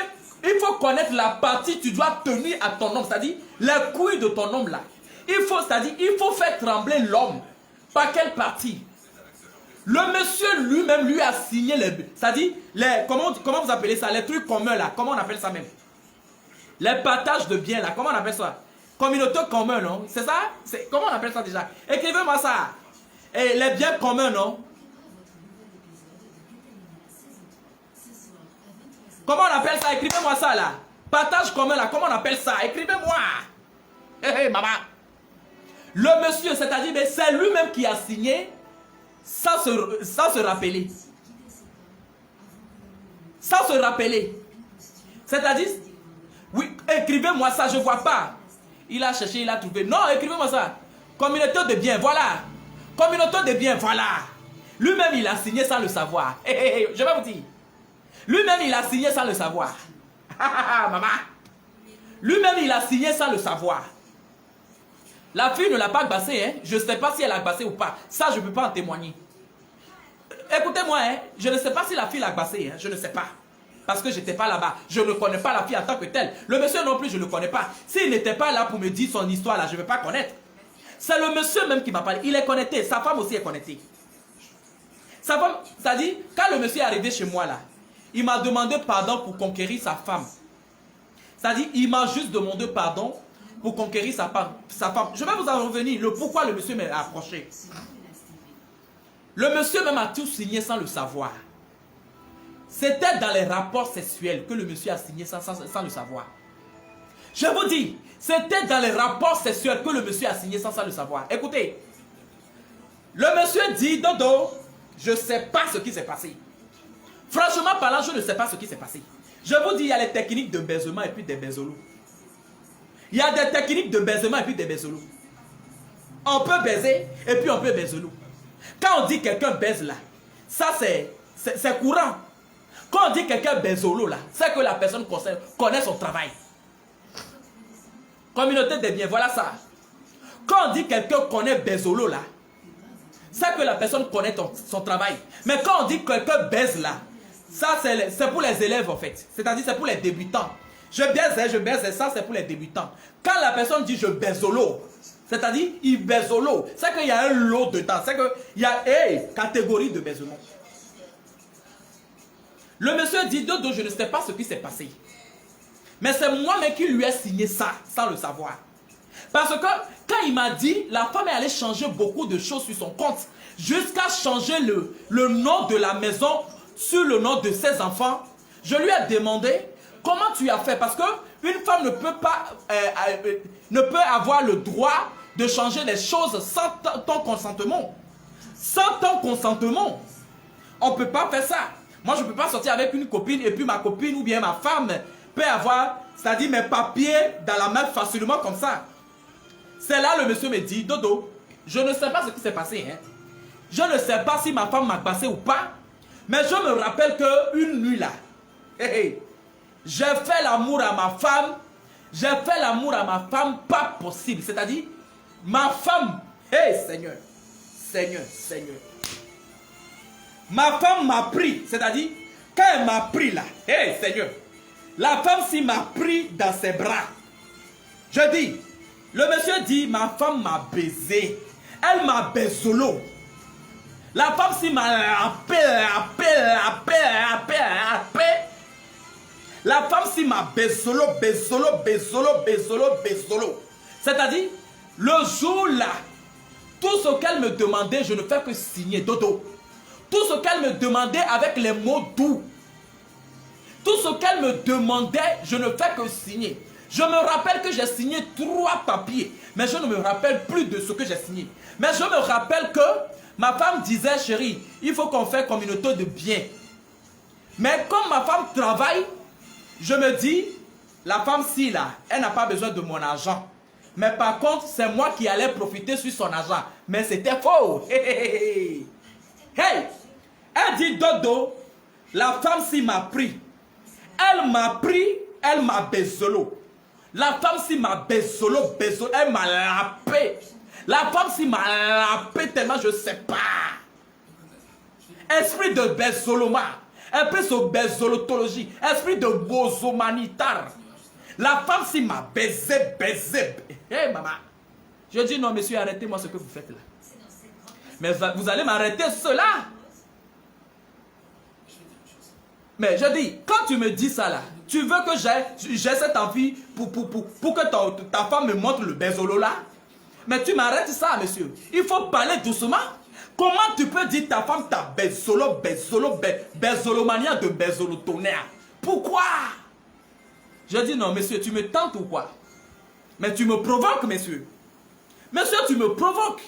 il faut connaître la partie, tu dois tenir à ton homme, c'est-à-dire, les couilles de ton homme là. Il faut faire trembler l'homme. Par quelle partie? Le monsieur lui-même lui a signé les... C'est-à-dire, comment vous appelez ça? Les trucs communs là. Comment on appelle ça même? Les partages de biens là. Comment on appelle ça? Communauté commune, non? C'est ça? Comment on appelle ça déjà? Écrivez-moi ça. Et les biens communs, non? Comment on appelle ça? Écrivez-moi ça là. Partage commun là. Comment on appelle ça? Écrivez-moi. Hé, maman. Le monsieur, c'est-à-dire, c'est lui-même qui a signé... Sans se rappeler. Sans se rappeler. C'est-à-dire, oui, écrivez-moi ça, je ne vois pas. Il a cherché, il a trouvé. Non, écrivez-moi ça. Communauté de biens, voilà. Communauté de biens, voilà. Lui-même, il a signé sans le savoir. Je vais vous dire. Lui-même, il a signé sans le savoir. Maman. Lui-même, il a signé sans le savoir. La fille ne l'a pas agbassé, hein. Je ne sais pas si elle a agbassé ou pas. Ça, je ne peux pas en témoigner. Écoutez-moi, hein. Je ne sais pas si la fille l'a agbassé, hein. Je ne sais pas. Parce que je n'étais pas là-bas. Je ne connais pas la fille en tant que telle. Le monsieur non plus, je ne le connais pas. S'il n'était pas là pour me dire son histoire, là, je ne vais pas connaître. C'est le monsieur même qui m'a parlé. Il est connecté. Sa femme aussi est connectée. Sa femme, ça dit, quand le monsieur est arrivé chez moi, là, il m'a demandé pardon pour conquérir sa femme. C'est-à-dire, il m'a juste demandé pardon pour conquérir sa femme. Je vais vous en revenir, le pourquoi le monsieur m'a approché. Le monsieur même a tout signé sans le savoir. C'était dans les rapports sexuels que le monsieur a signé sans le savoir. Je vous dis, c'était dans les rapports sexuels que le monsieur a signé sans le savoir. Écoutez, le monsieur dit, Dodo, je ne sais pas ce qui s'est passé. Franchement parlant, je ne sais pas ce qui s'est passé. Je vous dis, il y a les techniques de baisement et puis des baiselots. Il y a des techniques de baisement et puis des baiselots. On peut baiser et puis on peut baiselots. Quand on dit quelqu'un baise là, ça c'est courant. Quand on dit quelqu'un baisolo là, c'est que la personne connaît son travail. Communauté des biens, voilà ça. Quand on dit quelqu'un connaît baisolo là, c'est que la personne connaît son travail. Mais quand on dit quelqu'un baise là, ça c'est pour les élèves en fait. C'est-à-dire c'est pour les débutants. Je baise, ça c'est pour les débutants. Quand la personne dit je baisolo, c'est-à-dire il baisolo, c'est qu'il y a un lot dedans. C'est qu'il y a une catégorie de baisement. Le monsieur dit, Dodo, je ne sais pas ce qui s'est passé. Mais c'est moi-même qui lui ai signé ça, sans le savoir. Parce que quand il m'a dit, la femme est allée changer beaucoup de choses sur son compte, jusqu'à changer le nom de la maison sur le nom de ses enfants. Je lui ai demandé, comment tu as fait? Parce qu'une femme ne peut avoir le droit de changer les choses sans ton consentement. Sans ton consentement. On ne peut pas faire ça. Moi, je ne peux pas sortir avec une copine et puis ma copine ou bien ma femme peut avoir, c'est-à-dire mes papiers dans la main facilement comme ça. C'est là le monsieur me dit, Dodo, je ne sais pas ce qui s'est passé. Hein. Je ne sais pas si ma femme m'a passé ou pas, mais je me rappelle qu'une nuit là, j'ai fait l'amour à ma femme. J'ai fait l'amour à ma femme pas possible. C'est-à-dire, ma femme, Seigneur, Seigneur, Seigneur. Ma femme m'a pris, c'est-à-dire, quand elle m'a pris là, Seigneur, la femme s'y m'a pris dans ses bras. Je dis, le monsieur dit, ma femme m'a baisé. Elle m'a baisolo. La femme s'y m'a appelé. La femme si m'a bezolo. C'est-à-dire, le jour-là, tout ce qu'elle me demandait, je ne fais que signer, dodo. Tout ce qu'elle me demandait avec les mots doux. Tout ce qu'elle me demandait, je ne fais que signer. Je me rappelle que j'ai signé 3 papiers, mais je ne me rappelle plus de ce que j'ai signé. Mais je me rappelle que ma femme disait, chérie, il faut qu'on fasse communauté de biens. Mais comme ma femme travaille, je me dis, la femme-ci là, elle n'a pas besoin de mon argent. Mais par contre, c'est moi qui allais profiter sur son argent. Mais c'était faux. Hey! Elle dit, Dodo, la femme-ci m'a pris. Elle m'a pris, elle m'a bezolo. La femme-ci m'a bezolo, elle m'a lapé. La femme-ci m'a lapé tellement je ne sais pas. Esprit de bezoloma. Esprit de bezolotologie. Esprit de bozomanitar. La femme-ci m'a baisé. Hé maman. Je dis non monsieur, arrêtez-moi ce que vous faites là. Mais vous allez m'arrêter cela. Mais je dis, quand tu me dis ça là, tu veux que j'ai cette envie pour que ta femme me montre le bezolo là? Mais tu m'arrêtes ça, monsieur. Il faut parler doucement. Comment tu peux dire ta femme ta bezolomania de bezolotonnerre? Pourquoi? Je dis non, monsieur, tu me tentes ou quoi? Mais tu me provoques, monsieur. Monsieur, tu me provoques.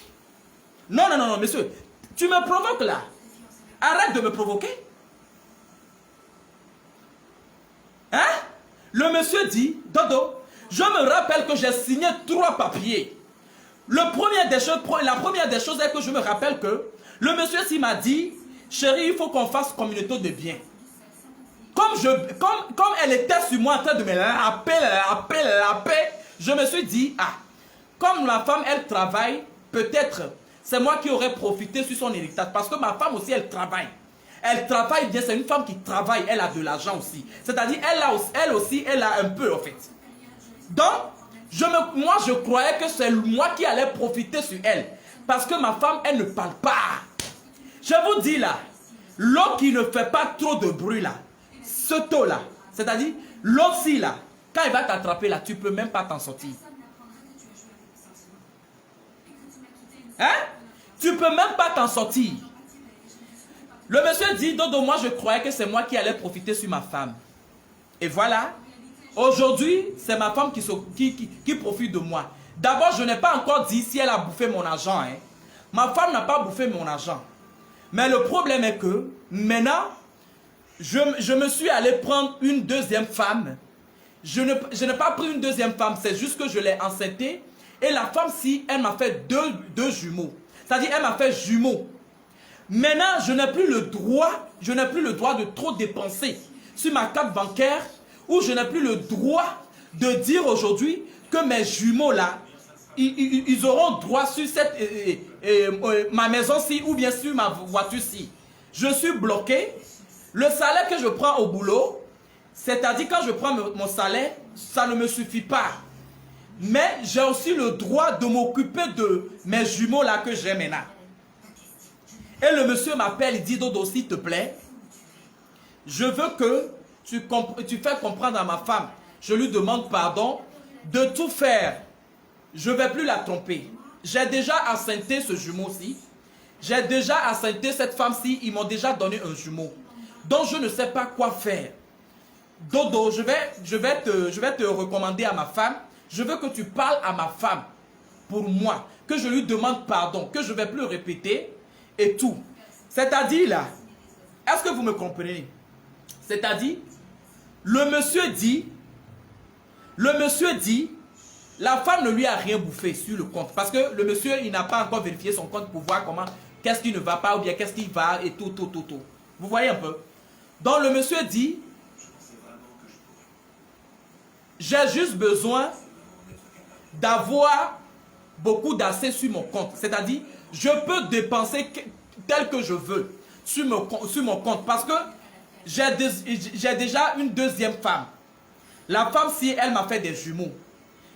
Non, monsieur. Tu me provoques là. Arrête de me provoquer. Hein? Le monsieur dit, Dodo, je me rappelle que j'ai signé 3 papiers. La première des choses est que je me rappelle que le monsieur s'il m'a dit, chérie, il faut qu'on fasse communauté de biens. Comme elle était sur moi en train de me laper, je me suis dit, ah, comme la femme, elle travaille, peut-être, c'est moi qui aurais profité sur son héritage. Parce que ma femme aussi, elle travaille. Elle travaille bien, c'est une femme qui travaille, elle a de l'argent aussi. C'est-à-dire, elle aussi, elle a un peu en fait. Donc, moi je croyais que c'est moi qui allais profiter sur elle. Parce que ma femme, elle ne parle pas. Je vous dis là, l'eau qui ne fait pas trop de bruit là, ce taux là, c'est-à-dire, l'eau-ci là, quand il va t'attraper là, tu ne peux même pas t'en sortir. Hein? Tu ne peux même pas t'en sortir. Le monsieur dit, Dodo, moi je croyais que c'est moi qui allais profiter sur ma femme. Et voilà, aujourd'hui, c'est ma femme qui profite de moi. D'abord, je n'ai pas encore dit si elle a bouffé mon argent. Hein. Ma femme n'a pas bouffé mon argent. Mais le problème est que, maintenant, je me suis allé prendre une deuxième femme. Je n'ai pas pris une deuxième femme, c'est juste que je l'ai enceintée. Et la femme-ci, elle m'a fait deux jumeaux. C'est-à-dire, elle m'a fait jumeaux. Maintenant, je n'ai plus le droit de trop dépenser sur ma carte bancaire, ou je n'ai plus le droit de dire aujourd'hui que mes jumeaux là, ils auront droit sur ma maison-ci ou bien sur ma voiture-ci. Je suis bloqué. Le salaire que je prends au boulot, c'est-à-dire quand je prends mon salaire, ça ne me suffit pas. Mais j'ai aussi le droit de m'occuper de mes jumeaux là que j'ai maintenant. Et le monsieur m'appelle, il dit, Dodo, s'il te plaît, je veux que tu fasses comprendre à ma femme, je lui demande pardon, de tout faire. Je ne vais plus la tromper. J'ai déjà enceinté ce jumeau-ci. J'ai déjà enceinté cette femme-ci, ils m'ont déjà donné un jumeau. Donc je ne sais pas quoi faire. Dodo, je vais te recommander à ma femme. Je veux que tu parles à ma femme pour moi, que je lui demande pardon, que je ne vais plus répéter. Et tout. C'est-à-dire là, est-ce que vous me comprenez? C'est-à-dire, le monsieur dit, la femme ne lui a rien bouffé sur le compte. Parce que le monsieur, il n'a pas encore vérifié son compte pour voir comment, qu'est-ce qui ne va pas ou bien qu'est-ce qui va et tout. Vous voyez un peu? Donc le monsieur dit, j'ai juste besoin d'avoir beaucoup d'assez sur mon compte. C'est-à-dire, je peux dépenser tel que je veux sur mon compte. Parce que j'ai déjà une deuxième femme. La femme, si elle m'a fait des jumeaux,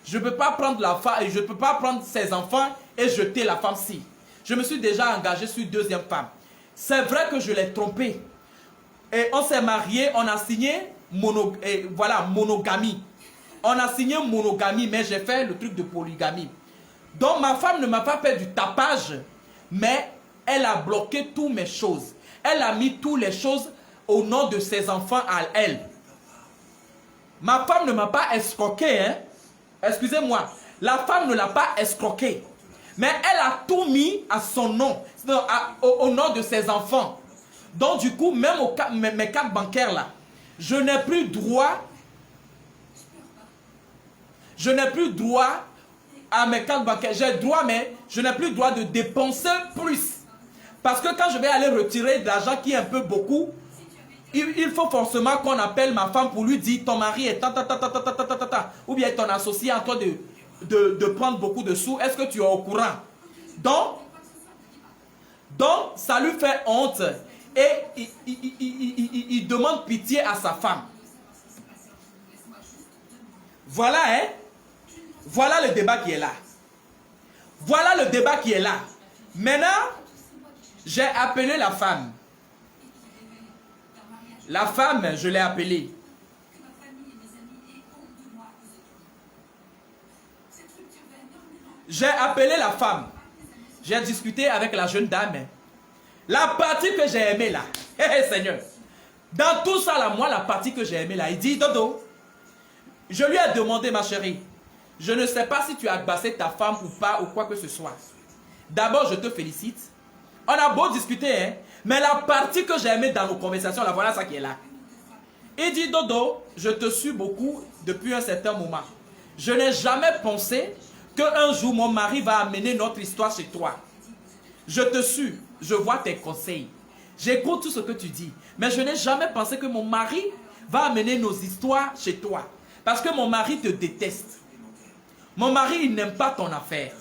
je ne peux pas prendre la femme, je ne peux pas prendre ses enfants et jeter la femme-ci. Je me suis déjà engagé sur une deuxième femme. C'est vrai que je l'ai trompée. Et on s'est mariés, on a signé voilà, monogamie. On a signé monogamie, mais j'ai fait le truc de polygamie. Donc ma femme ne m'a pas fait du tapage, mais elle a bloqué toutes mes choses. Elle a mis toutes les choses au nom de ses enfants à elle. Ma femme ne m'a pas escroqué, hein. Excusez-moi. La femme ne l'a pas escroqué. Mais elle a tout mis à son nom, au nom de ses enfants. Donc du coup, même mes cartes bancaires là, je n'ai plus droit. Je n'ai plus droit à mes cartes bancaires. J'ai droit, mais je n'ai plus droit de dépenser plus. Parce que quand je vais aller retirer de l'argent qui est un peu beaucoup, il faut forcément qu'on appelle ma femme pour lui dire ton mari est ou bien ton associé en train de prendre beaucoup de sous. Est-ce que tu es au courant? Donc ça lui fait honte et il demande pitié à sa femme. Voilà, hein? Voilà le débat qui est là. Voilà le débat qui est là. Maintenant, j'ai appelé la femme. La femme, je l'ai appelée. J'ai appelé la femme. J'ai discuté avec la jeune dame. La partie que j'ai aimée là. Hé, Seigneur. Dans tout ça là, moi, la partie que j'ai aimée là, il dit, Dodo, je lui ai demandé, ma chérie, je ne sais pas si tu as agbassé ta femme ou pas, ou quoi que ce soit. D'abord, je te félicite. On a beau discuter, hein, mais la partie que j'ai aimée dans nos conversations, là, voilà ça qui est là. Il dit, Dodo, je te suis beaucoup depuis un certain moment. Je n'ai jamais pensé qu'un jour, mon mari va amener notre histoire chez toi. Je te suis, je vois tes conseils. J'écoute tout ce que tu dis. Mais je n'ai jamais pensé que mon mari va amener nos histoires chez toi. Parce que mon mari te déteste. Mon mari, il n'aime pas ton affaire.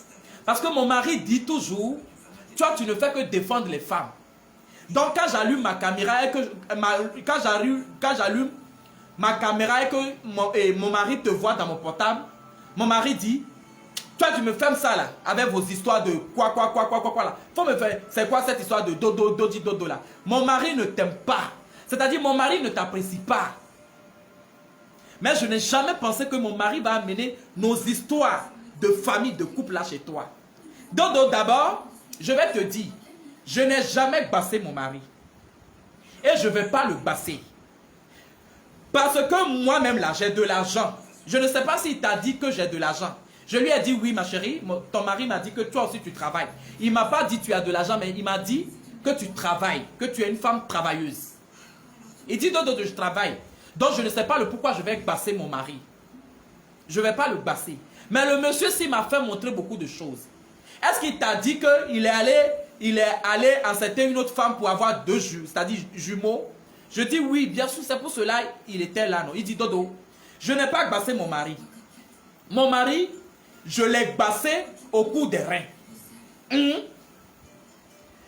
Parce que mon mari dit toujours, toi, tu ne fais que défendre les femmes. Donc, quand j'allume ma caméra et que quand j'allume ma caméra et que mon mari te voit dans mon portable, mon mari dit, toi, tu me fermes ça là, avec vos histoires de quoi là. Faut me faire, c'est quoi cette histoire de dodo là? Mon mari ne t'aime pas. C'est-à-dire, mon mari ne t'apprécie pas. Mais je n'ai jamais pensé que mon mari va amener nos histoires de famille, de couple là chez toi. Dodo, d'abord, je vais te dire, je n'ai jamais bassé mon mari. Et je ne vais pas le basser. Parce que moi-même là, j'ai de l'argent. Je ne sais pas s'il t'a dit que j'ai de l'argent. Je lui ai dit, oui ma chérie, ton mari m'a dit que toi aussi tu travailles. Il ne m'a pas dit tu as de l'argent, mais il m'a dit que tu travailles, que tu es une femme travailleuse. Il dit, Dodo, je travaille. Donc je ne sais pas le pourquoi je vais basser mon mari. Je ne vais pas le basser. Mais le monsieur, s'il m'a fait montrer beaucoup de choses. Est-ce qu'il t'a dit qu'il est allé enceinter une autre femme pour avoir deux c'est-à-dire jumeaux? Je dis oui, bien sûr, c'est pour cela il était là. Non? Il dit, Dodo, je n'ai pas bassé mon mari. Mon mari, je l'ai bassé au coup des reins.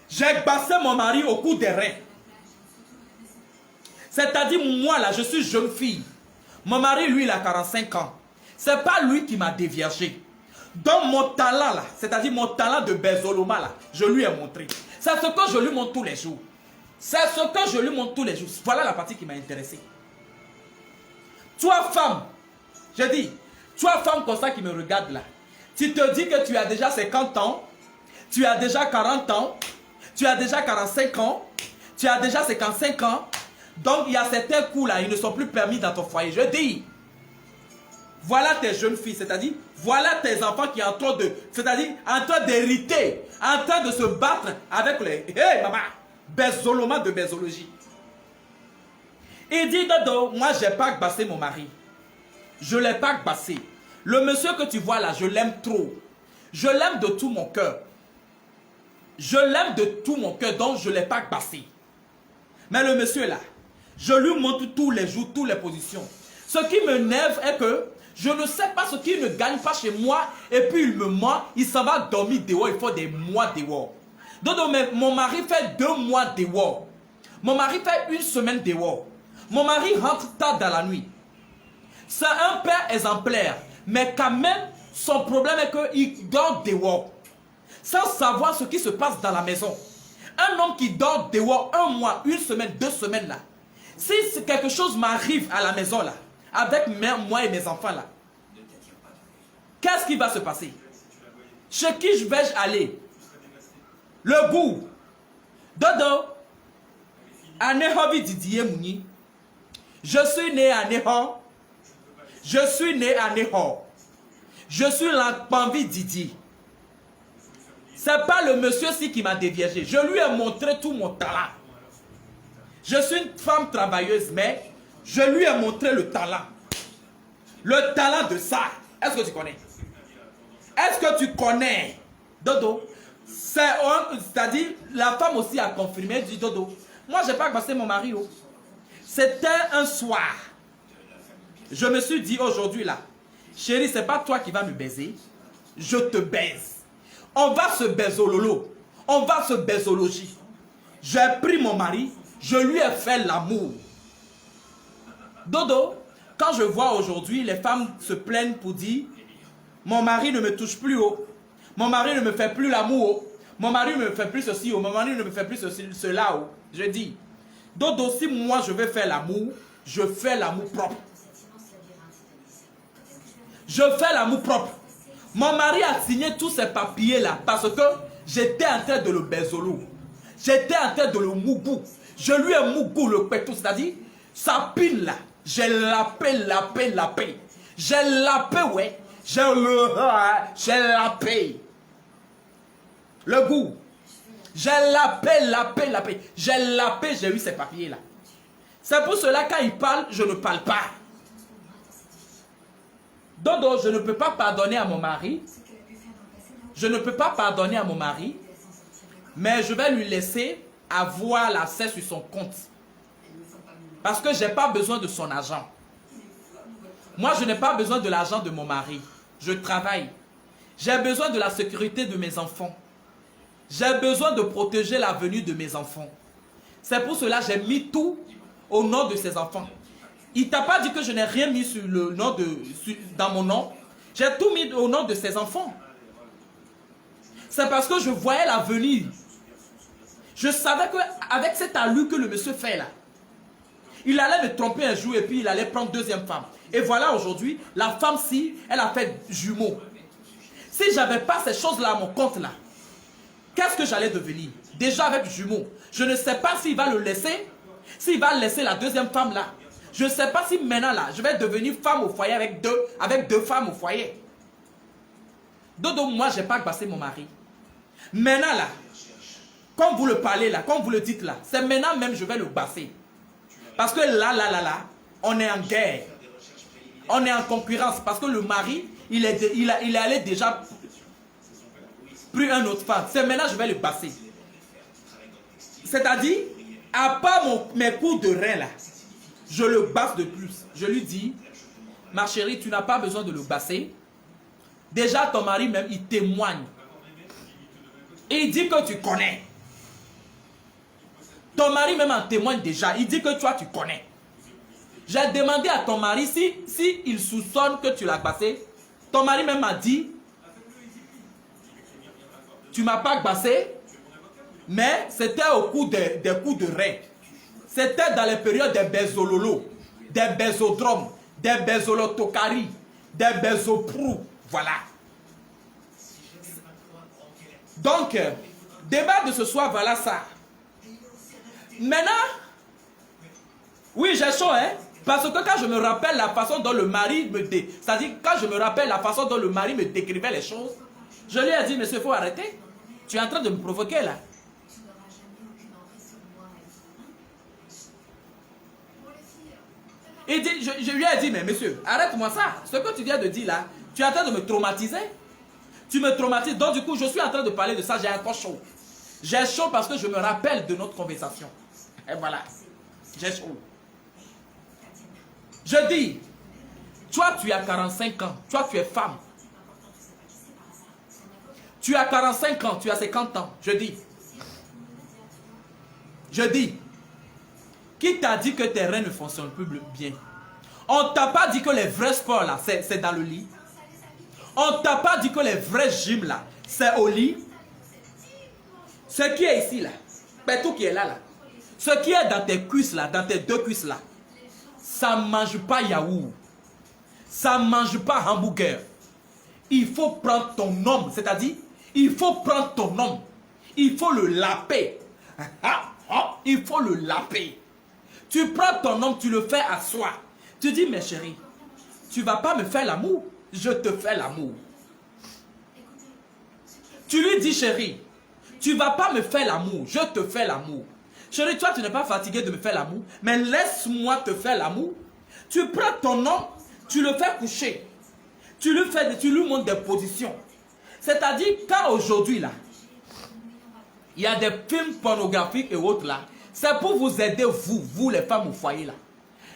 J'ai bassé mon mari au coup des reins. C'est-à-dire, moi là, je suis jeune fille. Mon mari, lui, il a 45 ans. C'est pas lui qui m'a déviergé. Donc mon talent là, c'est-à-dire mon talent de Bezoloma là, je lui ai montré. C'est ce que je lui montre tous les jours. C'est ce que je lui montre tous les jours. Voilà la partie qui m'a intéressé. Toi femme, je dis, toi femme comme ça qui me regarde là, tu te dis que tu as déjà 50 ans, tu as déjà 40 ans, tu as déjà 45 ans, tu as déjà 55 ans. Donc il y a certains coups là, ils ne sont plus permis dans ton foyer. Je dis, voilà tes jeunes filles, c'est-à-dire, voilà tes enfants qui sont en train de, c'est-à-dire, en train d'hériter, en train de se battre avec les, hey maman, Bezoloma de Bezologie. Il dit, Dodo, moi j'ai pas bassé mon mari. Je l'ai pas bassé. Le monsieur que tu vois là, je l'aime trop. Je l'aime de tout mon cœur. Je l'aime de tout mon cœur, donc je ne l'ai pas bassé. Mais le monsieur là, je lui montre tous les jours, toutes les positions. Ce qui me nerve est que je ne sais pas ce qu'il ne gagne pas chez moi et puis il me ment, il s'en va dormir dehors, il faut des mois dehors. Donc mon mari fait 2 mois dehors. Mon mari fait 1 semaine dehors. Mon mari rentre tard dans la nuit. C'est un père exemplaire, mais quand même, son problème est qu'il dort dehors. Sans savoir ce qui se passe dans la maison. Un homme qui dort dehors 1 mois, 1 semaine, 2 semaines là. Si quelque chose m'arrive à la maison là, avec moi et mes enfants là, qu'est-ce qui va se passer? Chez qui je vais aller? Le goût. Dodo. Anehobi Didier Mouni. Je suis né à Neho. Je suis né à Neho. Je suis l'Akpanvi Didi. C'est pas le monsieur-ci qui m'a déviégé. Je lui ai montré tout mon talent. Je suis une femme travailleuse, mais je lui ai montré le talent. Le talent de ça. Est-ce que tu connais? Est-ce que tu connais? Dodo. C'est-à-dire, la femme aussi a confirmé, dit Dodo. Moi, je n'ai pas passé mon mari. Oh. C'était un soir. Je me suis dit aujourd'hui là, chérie, c'est pas toi qui vas me baiser. Je te baise. On va se baisololo. On va se baisologie. J'ai pris mon mari, je lui ai fait l'amour. Dodo, quand je vois aujourd'hui les femmes se plaignent pour dire mon mari ne me touche plus haut. Mon mari ne me fait plus l'amour. Mon mari ne me fait plus ceci. Mon mari ne me fait plus ceci, cela. Je dis, Dodo, si moi je veux faire l'amour, je fais l'amour propre. Je fais l'amour propre. Mon mari a signé tous ces papiers là parce que j'étais en train de le baisolo. J'étais en train de le mougou. Je lui ai mougou le pétou, c'est-à-dire sa pile là. J'ai lapé. J'ai lapé, ouais. J'ai lapé. Le goût. J'ai lapé. J'ai lapé, j'ai eu ces papiers là. C'est pour cela quand il parle, je ne parle pas. Dodo, je ne peux pas pardonner à mon mari. Je ne peux pas pardonner à mon mari. Mais je vais lui laisser avoir l'accès sur son compte. Parce que je n'ai pas besoin de son argent. Moi, je n'ai pas besoin de l'argent de mon mari. Je travaille. J'ai besoin de la sécurité de mes enfants. J'ai besoin de protéger l'avenir de mes enfants. C'est pour cela que j'ai mis tout au nom de ses enfants. Il ne t'a pas dit que je n'ai rien mis sur le nom dans mon nom. J'ai tout mis au nom de ses enfants. C'est parce que je voyais l'avenir. Je savais qu'avec cette allure que le monsieur fait là, il allait me tromper un jour et puis il allait prendre deuxième femme. Et voilà aujourd'hui, la femme-ci, elle a fait jumeau. Si je n'avais pas ces choses-là à mon compte là, qu'est-ce que j'allais devenir? Déjà avec jumeau. Je ne sais pas s'il va le laisser, s'il va laisser la deuxième femme là. Je ne sais pas si maintenant là, je vais devenir femme au foyer avec deux femmes au foyer. Dodo, moi, je n'ai pas passé mon mari. Maintenant là, comme vous le parlez là, comme vous le dites là, c'est maintenant même je vais le passer. Parce que là, on est en guerre. On est en concurrence. Parce que le mari, il est allé déjà pris un autre femme. C'est maintenant je vais le passer. C'est-à-dire, à part mes coups de rein là, je le basse de plus. Je lui dis, ma chérie, tu n'as pas besoin de le basser. Déjà, ton mari même, il témoigne. Et il dit que tu connais. Ton mari même en témoigne déjà. Il dit que toi, tu connais. J'ai demandé à ton mari si il soupçonne que tu l'as bassé. Ton mari même m'a dit, tu ne m'as pas bassé, mais c'était au coup des coups de rein. C'était dans les périodes des bézololo, des bézodromes, des bézolotokari, des bézoprou. Voilà. Donc, débat de ce soir, voilà ça. Maintenant, oui, j'ai chaud, hein. Parce que quand je me rappelle la façon dont le mari c'est-à-dire quand je me rappelle la façon dont le mari me décrivait les choses, je lui ai dit, monsieur, il faut arrêter. Tu es en train de me provoquer là. Il dit, je lui ai dit, mais monsieur, arrête-moi ça. Ce que tu viens de dire là, tu es en train de me traumatiser. Tu me traumatises. Donc du coup, je suis en train de parler de ça, j'ai encore chaud. J'ai chaud parce que je me rappelle de notre conversation. Et voilà. J'ai chaud. Je dis, toi tu as 45 ans, toi tu es femme. Tu as 45 ans, tu as 50 ans. Je dis, qui t'a dit que tes reins ne fonctionnent plus bien? On t'a pas dit que les vrais sports là, c'est dans le lit. On t'a pas dit que les vrais gyms là, c'est au lit. Ce qui est ici là, Pétou qui est là, Ce qui est dans tes cuisses là, dans tes deux cuisses là, ça ne mange pas yaourt. Ça ne mange pas hamburger. Il faut prendre ton homme, c'est-à-dire, il faut prendre ton homme. Il faut le laper. Il faut le laper. Tu prends ton homme, tu le fais asseoir. Tu dis, mais chérie, tu ne vas pas me faire l'amour. Je te fais l'amour. Tu lui dis, chérie, tu ne vas pas me faire l'amour. Je te fais l'amour. Chérie, toi, tu n'es pas fatigué de me faire l'amour. Mais laisse-moi te faire l'amour. Tu prends ton homme, tu le fais coucher. Tu lui montres des positions. C'est-à-dire, quand aujourd'hui, là, il y a des films pornographiques et autres, là, c'est pour vous aider, vous les femmes au foyer, là.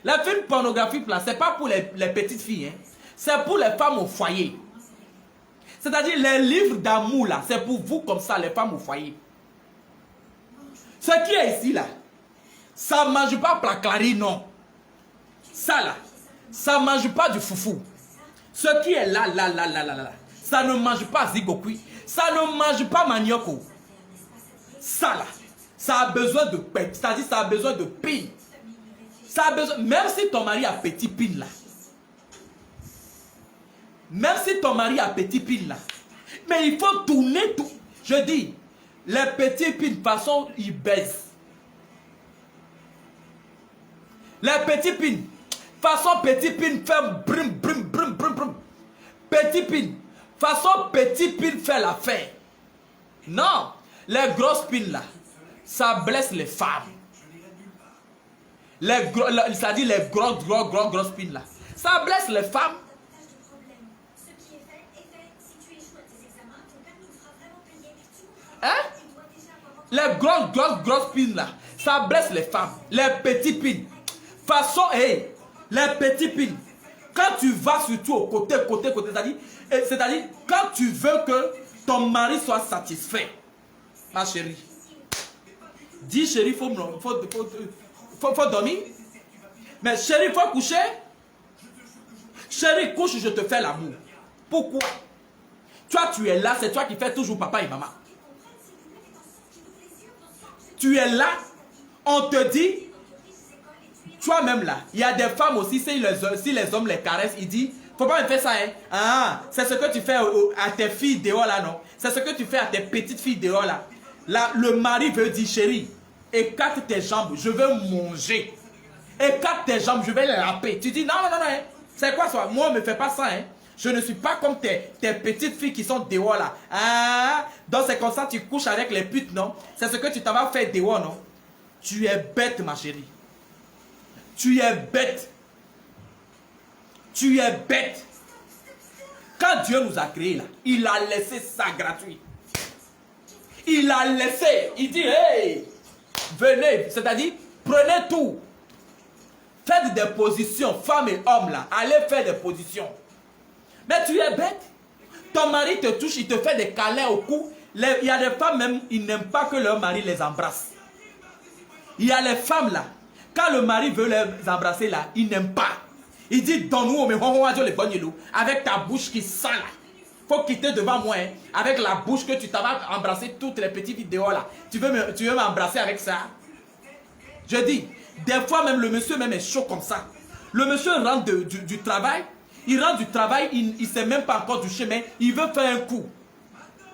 Les films pornographiques, là, ce n'est pas pour les petites filles, hein. C'est pour les femmes au foyer. C'est-à-dire, les livres d'amour, là, c'est pour vous comme ça, les femmes au foyer. Ce qui est ici, là, ça ne mange pas placlari, non. Ça, là, ça ne mange pas du foufou. Ce qui est là, ça ne mange pas zigokui. Ça ne mange pas manioko. Ça, là, ça a besoin de paix. C'est-à-dire, ça a besoin de pin. Ça a besoin, même si ton mari a petit pin, là. Même si ton mari a petit pin, là. Mais il faut tourner tout. Je dis, les petits pins, de toute façon, ils baissent. Les petits pins, façon petit pin fait brum brum brum brum brum. Petit pin, façon petit pin fait l'affaire. Non, les grosses pins là, ça blesse les femmes. C'est-à-dire les grosses pins là, ça blesse les femmes. Hein? Les grosses pins là, ça blesse les femmes. Les petits pins. Façon, hey, les petits pins. Quand tu vas surtout au côté, c'est-à-dire, quand tu veux que ton mari soit satisfait, ma chérie, dis chérie, faut dormir. Mais chérie, faut coucher. Chérie, couche, je te fais l'amour. Pourquoi? Toi, tu es là, c'est toi qui fais toujours papa et maman. Tu es là, on te dit, toi-même là, il y a des femmes aussi, si les hommes les caressent, ils disent, faut pas me faire ça, hein. Ah, c'est ce que tu fais à tes filles dehors là, non. C'est ce que tu fais à tes petites filles dehors là. Là, le mari veut dire, chérie, écarte tes jambes, je veux manger. Écarte tes jambes, je vais les laper. Tu dis, non, hein. C'est quoi ça? Moi, on ne me fait pas ça, hein. Je ne suis pas comme tes petites filles qui sont dehors là. Ah, donc c'est comme ça tu couches avec les putes, non? C'est ce que tu t'en vas faire dehors, non? Tu es bête, ma chérie. Tu es bête. Tu es bête. Quand Dieu nous a créés là, il a laissé ça gratuit. Il a laissé. Il dit, hey, venez. C'est-à-dire, prenez tout. Faites des positions, femmes et hommes là. Allez faire des positions. Mais tu es bête. Ton mari te touche, il te fait des câlins au cou. Il y a des femmes même, ils n'aiment pas que leur mari les embrasse. Il y a les femmes là, quand le mari veut les embrasser là, ils n'aiment pas. Il dit, donne-nous, avec ta bouche qui sent là. Faut quitter devant moi, hein, avec la bouche que tu t'en vas embrasser toutes les petites vidéos là. Tu veux m'embrasser avec ça? Je dis, des fois même le monsieur même est chaud comme ça. Le monsieur rentre du travail. Il rentre du travail, il ne s'est même pas encore touché, mais il veut faire un coup.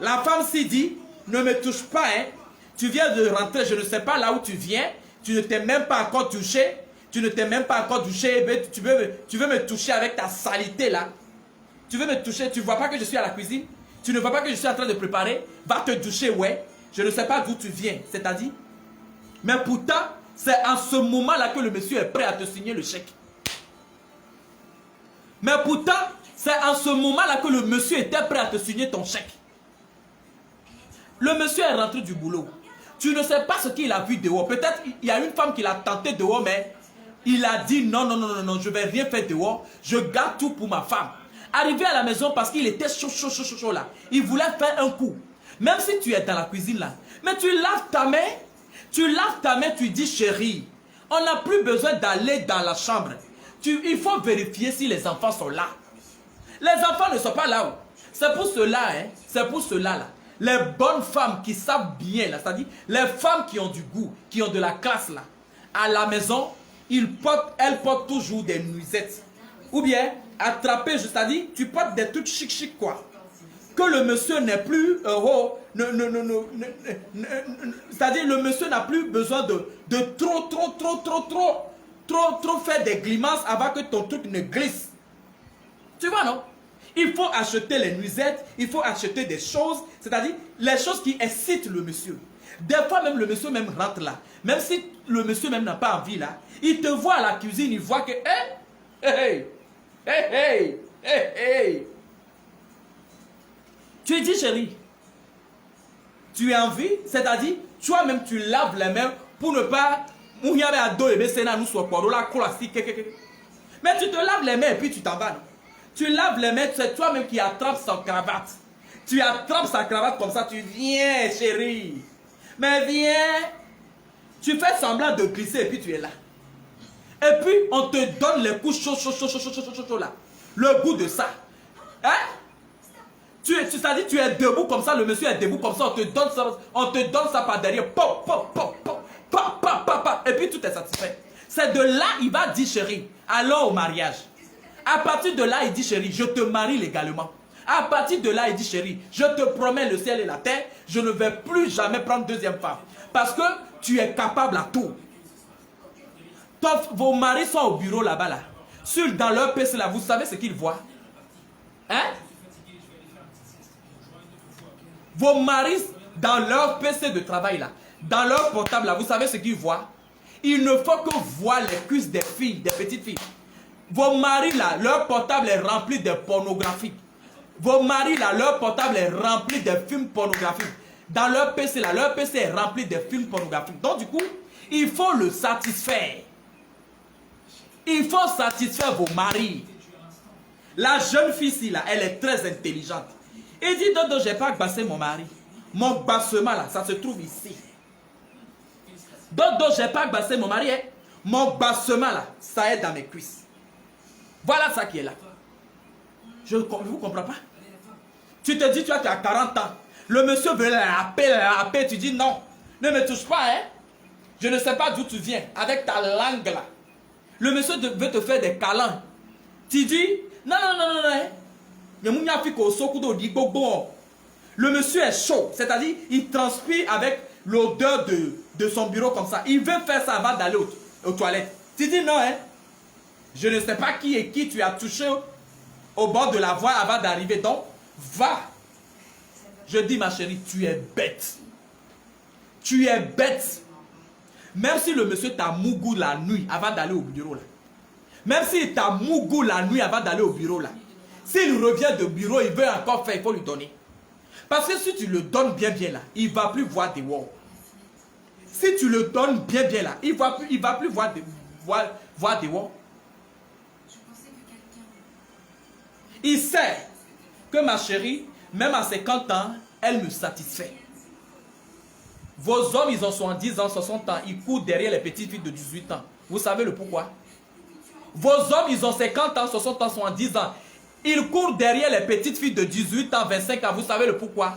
La femme s'y dit, ne me touche pas, hein. Tu viens de rentrer, je ne sais pas là où tu viens. Tu ne t'es même pas encore touché. Tu ne t'es même pas encore touché. Tu veux me toucher avec ta saleté là. Tu veux me toucher, tu ne vois pas que je suis à la cuisine. Tu ne vois pas que je suis en train de préparer. Va te toucher, ouais. Je ne sais pas d'où tu viens, c'est-à-dire. Mais pourtant, c'est en ce moment-là que le monsieur est prêt à te signer le chèque. Mais pourtant, c'est en ce moment-là que le monsieur était prêt à te signer ton chèque. Le monsieur est rentré du boulot. Tu ne sais pas ce qu'il a vu dehors. Peut-être il y a une femme qui l'a tenté dehors, mais il a dit non, je ne vais rien faire dehors. Je garde tout pour ma femme. Arrivé à la maison parce qu'il était chaud là. Il voulait faire un coup. Même si tu es dans la cuisine là. Mais tu laves ta main, tu dis chérie, on n'a plus besoin d'aller dans la chambre. Il faut vérifier si les enfants sont là. Les enfants ne sont pas là. C'est pour cela, hein. C'est pour cela là. Les bonnes femmes qui savent bien, là, c'est-à-dire les femmes qui ont du goût, qui ont de la classe, là, à la maison, elles portent toujours des nuisettes. Ou bien, attraper, c'est-à-dire, tu portes des trucs chic, quoi. Que le monsieur n'est plus, c'est-à-dire, le monsieur n'a plus besoin de trop faire des grimaces avant que ton truc ne glisse. Tu vois, non? Il faut acheter les nuisettes, il faut acheter des choses, c'est-à-dire les choses qui excitent le monsieur. Des fois même le monsieur même rentre là, même si le monsieur même n'a pas envie là, il te voit à la cuisine, il voit que hey. Tu dis chérie, tu as envie, c'est-à-dire toi-même tu laves les mains pour ne pas mais tu te laves les mains et puis tu t'en vas. Tu laves les mains, c'est toi-même qui attrapes sa cravate. Tu attrapes sa cravate comme ça, tu viens chérie. Mais viens. Tu fais semblant de glisser et puis tu es là. Et puis on te donne les coups chauds là. Le goût de ça. Hein? C'est-à-dire tu es debout comme ça, le monsieur est debout comme ça, on te donne ça par derrière. Pop. Et puis tout est satisfait. C'est de là il va dire chérie, allons au mariage. À partir de là, il dit chérie, je te marie légalement. À partir de là, il dit chérie, je te promets le ciel et la terre, je ne vais plus jamais prendre deuxième femme. Parce que tu es capable à tout. Vos maris sont au bureau là-bas, là. Dans leur PC là, vous savez ce qu'ils voient? Hein? Vos maris, dans leur PC de travail là, dans leur portable là, vous savez ce qu'ils voient? Il ne faut que voir les cuisses des filles, des petites filles. Vos maris là, leur portable est rempli de pornographie. Vos maris là, leur portable est rempli de films pornographiques. Dans leur PC là, leur PC est rempli de films pornographiques. Donc du coup, il faut le satisfaire. Il faut satisfaire vos maris. La jeune fille ici là, elle est très intelligente. Il dit, Dodo, je n'ai pas bassé mon mari. Mon bassement là, ça se trouve ici. Dodo, je n'ai pas bassé mon mari. Hein? Mon bassement là, ça est dans mes cuisses. Voilà ça qui est là. Je ne vous comprends pas. Tu te dis, tu as 40 ans. Le monsieur veut laper. Tu dis non. Ne me touche pas, hein. Je ne sais pas d'où tu viens. Avec ta langue là. Le monsieur veut te faire des câlins. Tu dis, non. Hein. Le monsieur est chaud. C'est-à-dire, il transpire avec l'odeur de son bureau comme ça. Il veut faire ça avant d'aller aux toilettes. Tu dis non, hein. Je ne sais pas qui et qui tu as touché au bord de la voie avant d'arriver. Donc, va. Je dis, ma chérie, tu es bête. Tu es bête. Même si le monsieur t'a mougou la nuit avant d'aller au bureau, là. Même s'il t'a mougou la nuit avant d'aller au bureau, là. S'il revient de bureau, il veut encore faire, il faut lui donner. Parce que si tu le donnes bien là, il ne va plus voir des walls. Si tu le donnes bien là, il ne va plus voir des walls. Il sait que ma chérie, même à 50 ans, elle me satisfait. Vos hommes, ils ont 70 ans, 60 ans, ils courent derrière les petites filles de 18 ans. Vous savez le pourquoi? Vos hommes, ils ont 50 ans, 60 ans, 70 ans. Ils courent derrière les petites filles de 18 ans, 25 ans. Vous savez le pourquoi?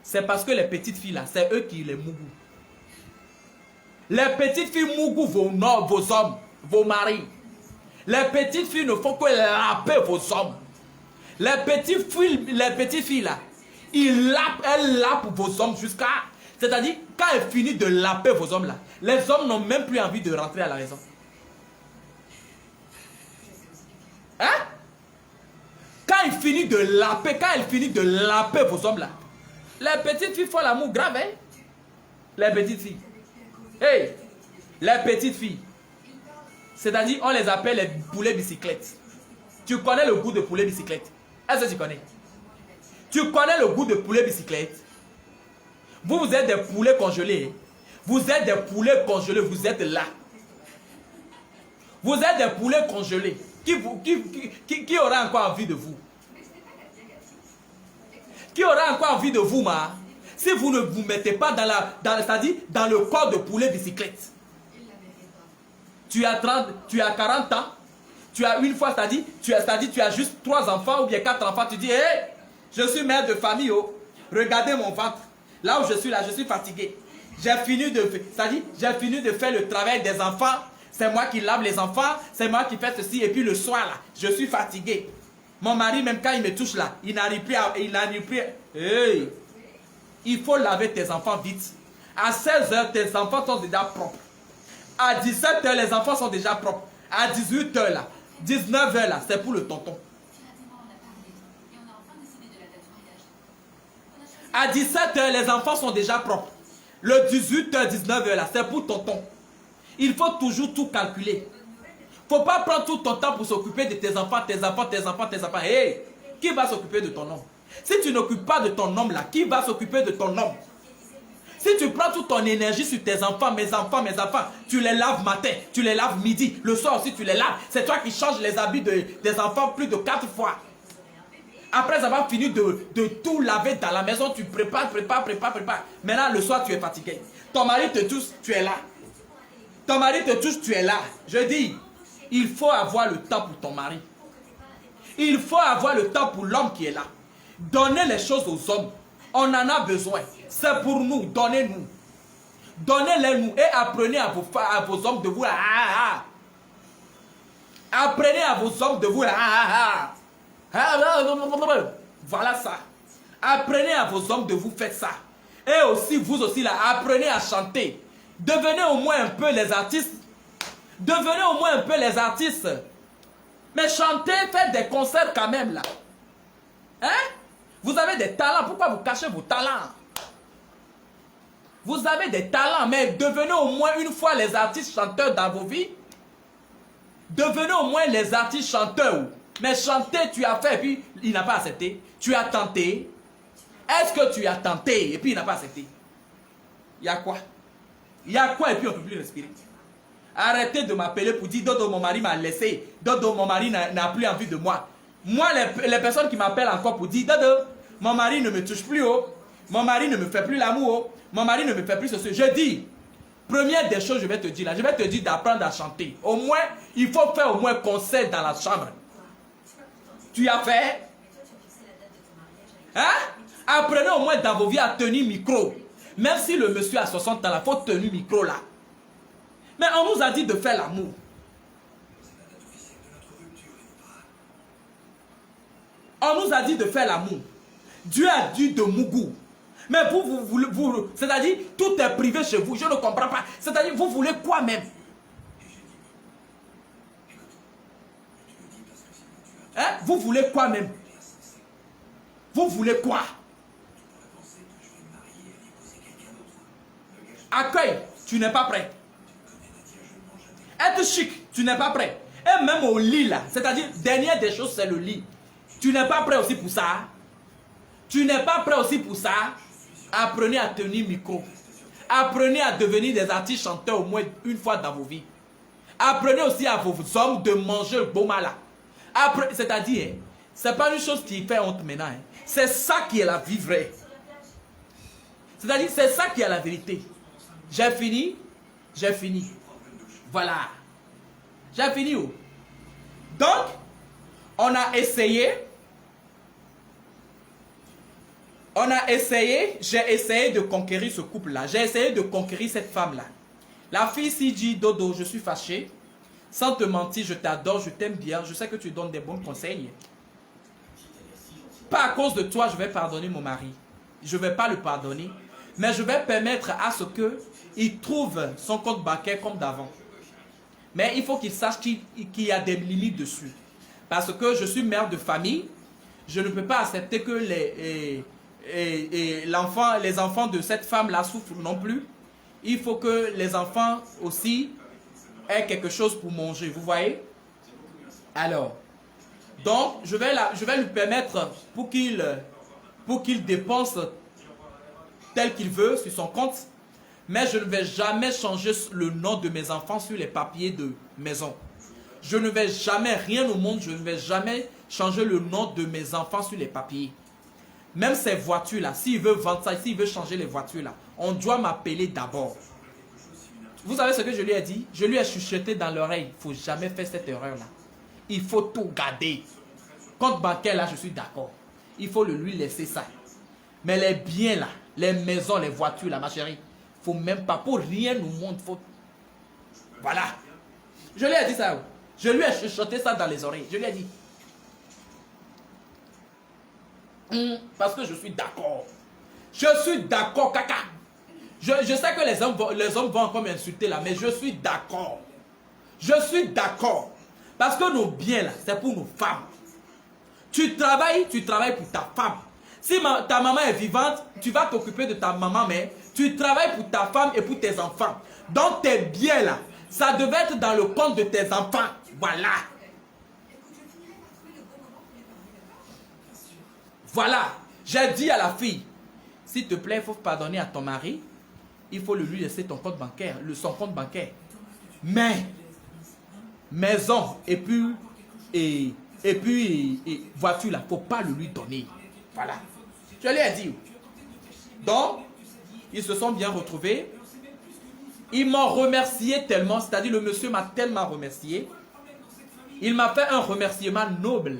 C'est parce que les petites filles là, c'est eux qui les mougou. Les petites filles mougou vos hommes, vos maris. Les petites filles ne font que laper vos hommes. Les petites filles là, elles lapent vos hommes jusqu'à... C'est-à-dire, quand elles finissent de laper vos hommes là, les hommes n'ont même plus envie de rentrer à la maison. Hein? Quand elles finissent de laper vos hommes là, les petites filles font l'amour grave, hein? Les petites filles. Hey! Les petites filles. C'est-à-dire, on les appelle les poulets bicyclettes. Tu connais le goût de poulet bicyclette? Est-ce que tu connais? Tu connais le goût de poulet bicyclette? Vous êtes des poulets congelés. Vous êtes des poulets congelés. Vous êtes là. Vous êtes des poulets congelés. Qui aura encore envie de vous? Qui aura encore envie de vous, ma? Si vous ne vous mettez pas c'est-à-dire dans le corps de poulet bicyclette. Tu as 40 ans. Tu as une fois, c'est-à-dire tu as juste 3 enfants ou bien 4 enfants. Tu dis, hé, je suis mère de famille, oh. Regardez mon ventre. Là où je suis là, je suis fatigué. J'ai fini de faire le travail des enfants. C'est moi qui lave les enfants. C'est moi qui fais ceci. Et puis le soir là, je suis fatigué. Mon mari, même quand il me touche là, il n'arrive plus à... Hey! Il faut laver tes enfants vite. À 16h, tes enfants sont déjà propres. À 17h, les enfants sont déjà propres. À 18h là, 19h là, c'est pour le tonton. À 17h, les enfants sont déjà propres. Le 18h, 19h là, c'est pour tonton. Il faut toujours tout calculer. Il ne faut pas prendre tout ton temps pour s'occuper de tes enfants, tes enfants, tes enfants, tes enfants. Hey, qui va s'occuper de ton homme? Si tu n'occupes pas de ton homme là, qui va s'occuper de ton homme? Si tu prends toute ton énergie sur tes enfants, mes enfants, tu les laves matin, tu les laves midi, le soir aussi tu les laves. C'est toi qui changes les habits des enfants plus de 4 fois. Après avoir fini de tout laver dans la maison, tu prépares. Maintenant, le soir, tu es fatigué. Ton mari te touche, tu es là. Ton mari te touche, tu es là. Je dis, il faut avoir le temps pour ton mari. Il faut avoir le temps pour l'homme qui est là. Donnez les choses aux hommes. On en a besoin. C'est pour nous. Donnez-nous. Donnez-les-nous et apprenez à vos hommes de vous. Apprenez à vos hommes de vous. Voilà ça. Apprenez à vos hommes de vous faire ça. Et aussi, vous aussi là, apprenez à chanter. Devenez au moins un peu les artistes. Devenez au moins un peu les artistes. Mais chantez, faites des concerts quand même là. Hein? Vous avez des talents. Pourquoi vous cachez vos talents? Vous avez des talents, mais devenez au moins une fois les artistes chanteurs dans vos vies. Devenez au moins les artistes chanteurs. Mais chanter, tu as fait et puis il n'a pas accepté. Tu as tenté. Est-ce que tu as tenté et puis il n'a pas accepté? Il y a quoi? Il y a quoi et puis on ne peut plus respirer? Arrêtez de m'appeler pour dire Dodo, mon mari m'a laissé. Dodo, mon mari n'a plus envie de moi. Moi, les personnes qui m'appellent encore pour dire Dodo, mon mari ne me touche plus. Oh. Mon mari ne me fait plus l'amour. Oh. Mon mari ne me fait plus ceci. Je dis, première des choses, je vais te dire là, je vais te dire d'apprendre à chanter. Au moins, il faut faire au moins concert dans la chambre. Tu as fait? Hein? Apprenez au moins dans vos vies à tenir micro. Même si le monsieur a 60 ans, il faut tenir micro là. Mais on nous a dit de faire l'amour. On nous a dit de faire l'amour. Dieu a dit de Mougou. Mais vous c'est-à-dire, tout est privé chez vous. Je ne comprends pas. C'est-à-dire, vous voulez quoi même? Hein? Vous voulez quoi même? Vous voulez quoi? Accueil, tu n'es pas prêt. Être chic, tu n'es pas prêt. Et même au lit là, c'est-à-dire, dernière des choses, c'est le lit. Tu n'es pas prêt aussi pour ça. Tu n'es pas prêt aussi pour ça. Apprenez à tenir micro. Apprenez à devenir des artistes chanteurs au moins une fois dans vos vies. Apprenez aussi à vos hommes de manger le boma là. C'est-à-dire, hein, c'est pas une chose qui fait honte maintenant. Hein. C'est ça qui est la vie vraie. C'est-à-dire, c'est ça qui est la vérité. J'ai fini. J'ai fini. Voilà. J'ai fini où? Donc, on a essayé. J'ai essayé de conquérir ce couple-là. J'ai essayé de conquérir cette femme-là. La fille s'y dit, Dodo, je suis fâché. Sans te mentir, je t'adore, je t'aime bien. Je sais que tu donnes des bons conseils. Pas à cause de toi, je vais pardonner mon mari. Je ne vais pas le pardonner. Mais je vais permettre à ce qu'il trouve son compte bancaire comme d'avant. Mais il faut qu'il sache qu'il y a des limites dessus. Parce que je suis mère de famille. Je ne peux pas accepter que les enfants de cette femme-là souffrent non plus. Il faut que les enfants aussi aient quelque chose pour manger. Vous voyez? Alors, donc, je vais lui permettre pour qu'il dépense tel qu'il veut sur son compte. Mais je ne vais jamais changer le nom de mes enfants sur les papiers de maison. Je ne vais jamais, rien au monde, je ne vais jamais changer le nom de mes enfants sur les papiers. Même ces voitures-là, s'il veut vendre ça, s'il veut changer les voitures-là, on doit m'appeler d'abord. Vous savez ce que je lui ai dit? Je lui ai chuchoté dans l'oreille. Il ne faut jamais faire cette erreur-là. Il faut tout garder. Compte bancaire, là, je suis d'accord. Il faut lui laisser ça. Mais les biens là, les maisons, les voitures là, ma chérie, faut même pas, pour rien au monde, faut... Voilà. Je lui ai dit ça. Je lui ai chuchoté ça dans les oreilles. Je lui ai dit. Parce que je suis d'accord. Je suis d'accord, caca. Je sais que les hommes vont encore m'insulter là, mais je suis d'accord. Je suis d'accord. Parce que nos biens là, c'est pour nos femmes. Tu travailles pour ta femme. Si ta maman est vivante, tu vas t'occuper de ta maman, mais tu travailles pour ta femme et pour tes enfants. Donc tes biens là, ça devait être dans le compte de tes enfants. Voilà. Voilà. J'ai dit à la fille, s'il te plaît, il faut pardonner à ton mari. Il faut lui laisser ton compte bancaire, son compte bancaire. Mais, maison et puis voiture là, il ne faut pas le lui donner. Voilà. Je lui ai dit. Donc, ils se sont bien retrouvés. Ils m'ont remercié tellement, c'est-à-dire le monsieur m'a tellement remercié. Il m'a fait un remerciement noble.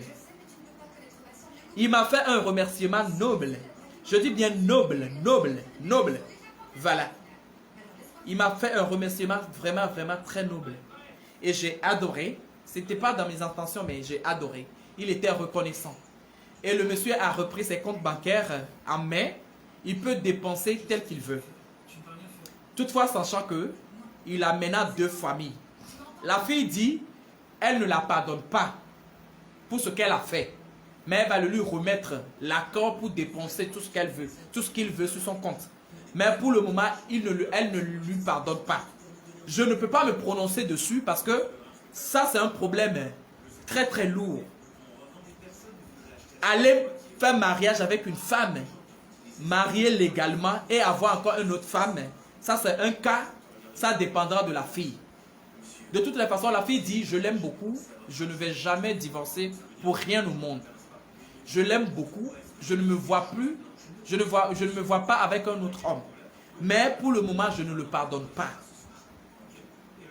Il m'a fait un remerciement noble. Je dis bien noble, noble, noble. Voilà. Il m'a fait un remerciement vraiment, vraiment très noble. Et j'ai adoré. C'était pas dans mes intentions, mais j'ai adoré. Il était reconnaissant. Et le monsieur a repris ses comptes bancaires en main. Il peut dépenser tel qu'il veut. Toutefois, sachant que il a maintenant 2 familles. La fille dit, elle ne la pardonne pas pour ce qu'elle a fait. Mais elle va lui remettre l'accord pour dépenser tout ce qu'elle veut, tout ce qu'il veut sur son compte. Mais pour le moment, elle ne lui pardonne pas. Je ne peux pas me prononcer dessus parce que ça, c'est un problème très très lourd. Aller faire mariage avec une femme, mariée légalement et avoir encore une autre femme, ça c'est un cas, ça dépendra de la fille. De toutes les façons, la fille dit, je l'aime beaucoup, je ne vais jamais divorcer pour rien au monde. Je l'aime beaucoup, je ne me vois plus, je ne me vois pas avec un autre homme. Mais pour le moment, je ne le pardonne pas.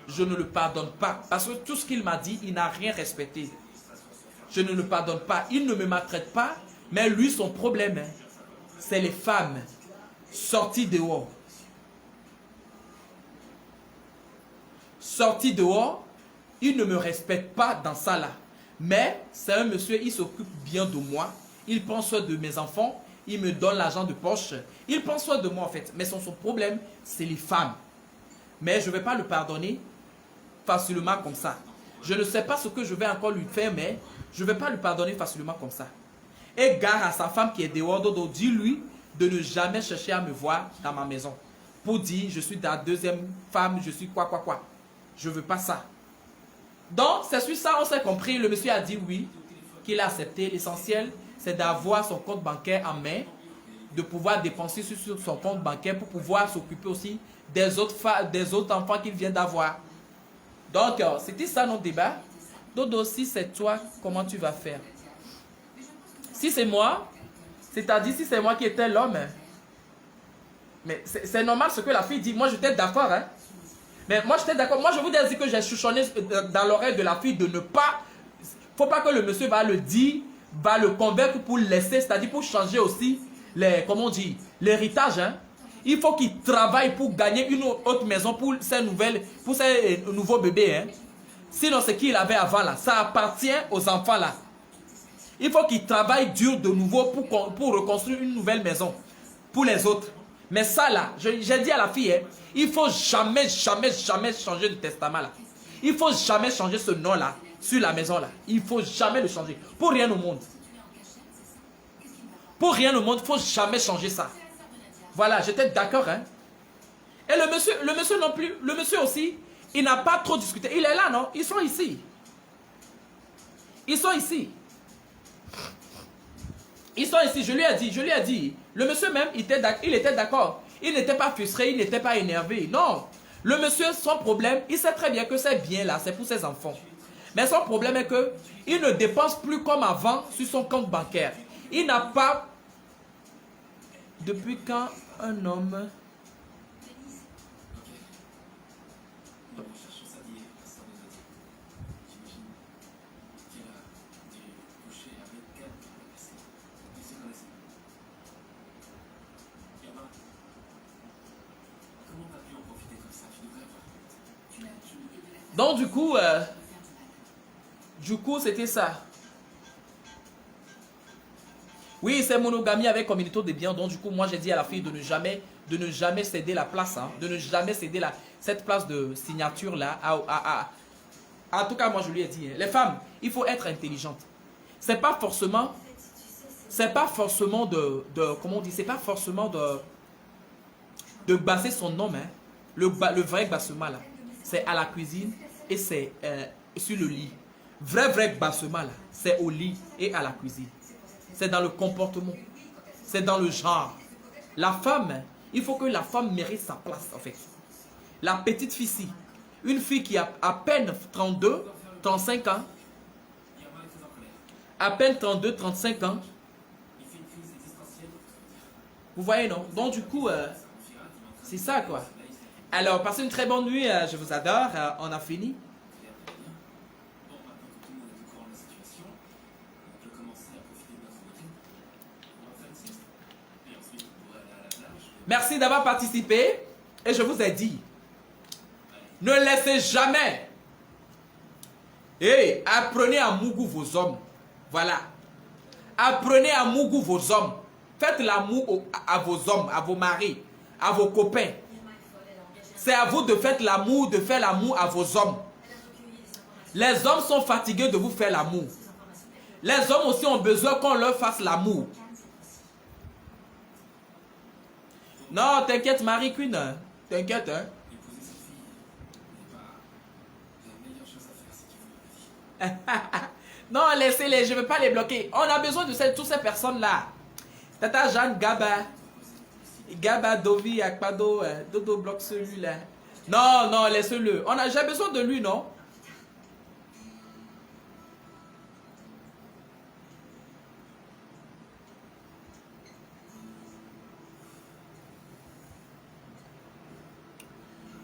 Je ne le pardonne pas. Parce que tout ce qu'il m'a dit, il n'a rien respecté. Je ne le pardonne pas. Il ne me maltraite pas. Mais lui, son problème, c'est les femmes sorties dehors. Sorties dehors, il ne me respecte pas dans ça là. Mais c'est un monsieur, il s'occupe bien de moi. Il prend soin de mes enfants. Il me donne l'argent de poche. Il prend soin de moi en fait. Mais son problème, c'est les femmes. Mais je ne vais pas le pardonner facilement comme ça. Je ne sais pas ce que je vais encore lui faire, mais je ne vais pas lui pardonner facilement comme ça. Et gare à sa femme qui est dehors, Dodo, dis-lui de ne jamais chercher à me voir dans ma maison. Pour dire, je suis ta 2e femme, je suis quoi. Je ne veux pas ça. Donc, c'est sur ça, on s'est compris. Le monsieur a dit oui, qu'il a accepté. L'essentiel, c'est d'avoir son compte bancaire en main, de pouvoir dépenser sur son compte bancaire pour pouvoir s'occuper aussi des autres enfants qu'il vient d'avoir. Donc, c'était ça notre débat. Dodo, si c'est toi, comment tu vas faire? Si c'est moi, c'est-à-dire si c'est moi qui étais l'homme, mais c'est normal ce que la fille dit. Moi, j'étais d'accord. Hein? Mais moi, j'étais d'accord. Moi, je vous ai dit que j'ai chuchonné dans l'oreille de la fille de ne pas... Faut pas que le monsieur va le dire, va le convaincre pour laisser, c'est-à-dire pour changer aussi comment on dit, l'héritage. Hein? Il faut qu'il travaille pour gagner une autre maison pour ses nouveaux bébés. Hein? Sinon, ce qu'il avait avant là, ça appartient aux enfants là. Il faut qu'il travaille dur de nouveau pour reconstruire une nouvelle maison pour les autres. Mais ça là, j'ai dit à la fille, hein, il faut jamais changer de testament là. Il faut jamais changer ce nom là sur la maison là. Il faut jamais le changer. Pour rien au monde. Pour rien au monde, il faut jamais changer ça. Voilà, j'étais d'accord. Hein. Et le monsieur non plus, le monsieur aussi, il n'a pas trop discuté. Il est là, non? Ils sont ici. Ils sont ici. Ils sont ici, je lui ai dit. Le monsieur même, il était d'accord. Il n'était pas frustré, il n'était pas énervé. Non. Le monsieur, son problème, il sait très bien que c'est bien là, c'est pour ses enfants. Mais son problème est que il ne dépense plus comme avant sur son compte bancaire. Il n'a pas... Depuis quand un homme... Donc du coup, c'était ça. Oui, c'est monogamie avec communauté de biens. Donc du coup, moi j'ai dit à la fille de ne jamais céder la place, hein, de ne jamais céder cette place de signature là. En tout cas, moi je lui ai dit, hein, les femmes, il faut être intelligente. C'est pas forcément comment on dit, c'est pas forcément de baser son homme, hein. Le vrai bassement là, c'est à la cuisine et c'est sur le lit. Vrai bassement là, c'est au lit et à la cuisine. C'est dans le comportement, c'est dans le genre. La femme, il faut que la femme mérite sa place en fait. La petite fille, si, une fille qui a à peine 32, 35 ans, à peine 32, 35 ans, vous voyez non? Donc du coup, c'est ça quoi. Alors, passez une très bonne nuit, je vous adore, on a fini. Merci d'avoir participé et je vous ai dit, ne laissez jamais et apprenez à Mougou vos hommes. Voilà. Apprenez à Mougou vos hommes. Faites l'amour à vos hommes, à vos maris, à vos copains. C'est à vous de faire l'amour à vos hommes. Les hommes sont fatigués de vous faire l'amour. Les hommes aussi ont besoin qu'on leur fasse l'amour. Non, t'inquiète, Marie Queen. T'inquiète, hein. Non, laissez-les, je ne veux pas les bloquer. On a besoin de toutes ces personnes-là. Tata Jeanne Gaba, Dovi, Akpado, Dodo bloque celui-là. Non, laissez-le. J'ai besoin de lui, non?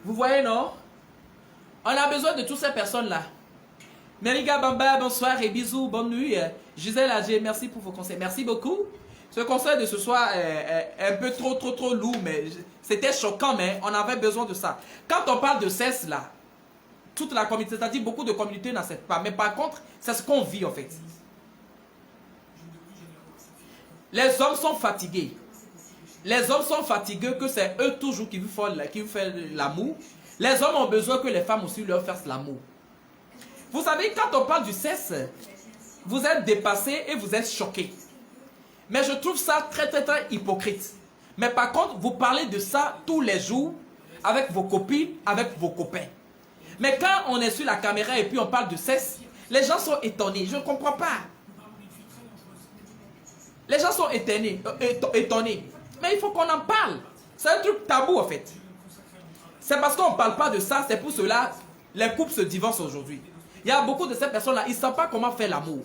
Vous voyez, non? On a besoin de toutes ces personnes-là. Meriga Bamba, bonsoir et bisous, bonne nuit. Gisèle Adjé, merci pour vos conseils. Merci beaucoup. Ce conseil de ce soir est un peu trop lourd, mais c'était choquant, mais on avait besoin de ça. Quand on parle de cesse là, toute la communauté, c'est-à-dire beaucoup de communautés n'acceptent pas. Mais par contre, c'est ce qu'on vit en fait. Les hommes sont fatigués. Les hommes sont fatigués que c'est eux toujours qui vous font l'amour. Les hommes ont besoin que les femmes aussi leur fassent l'amour. Vous savez, quand on parle du sexe, vous êtes dépassé et vous êtes choqué. Mais je trouve ça très hypocrite. Mais par contre, vous parlez de ça tous les jours avec vos copines, avec vos copains. Mais quand on est sur la caméra et puis on parle de sexe, les gens sont étonnés. Je ne comprends pas. Les gens sont étonnés. Mais il faut qu'on en parle. C'est un truc tabou en fait. C'est parce qu'on ne parle pas de ça, c'est pour cela les couples se divorcent aujourd'hui. Il y a beaucoup de ces personnes-là, ils ne savent pas comment faire l'amour.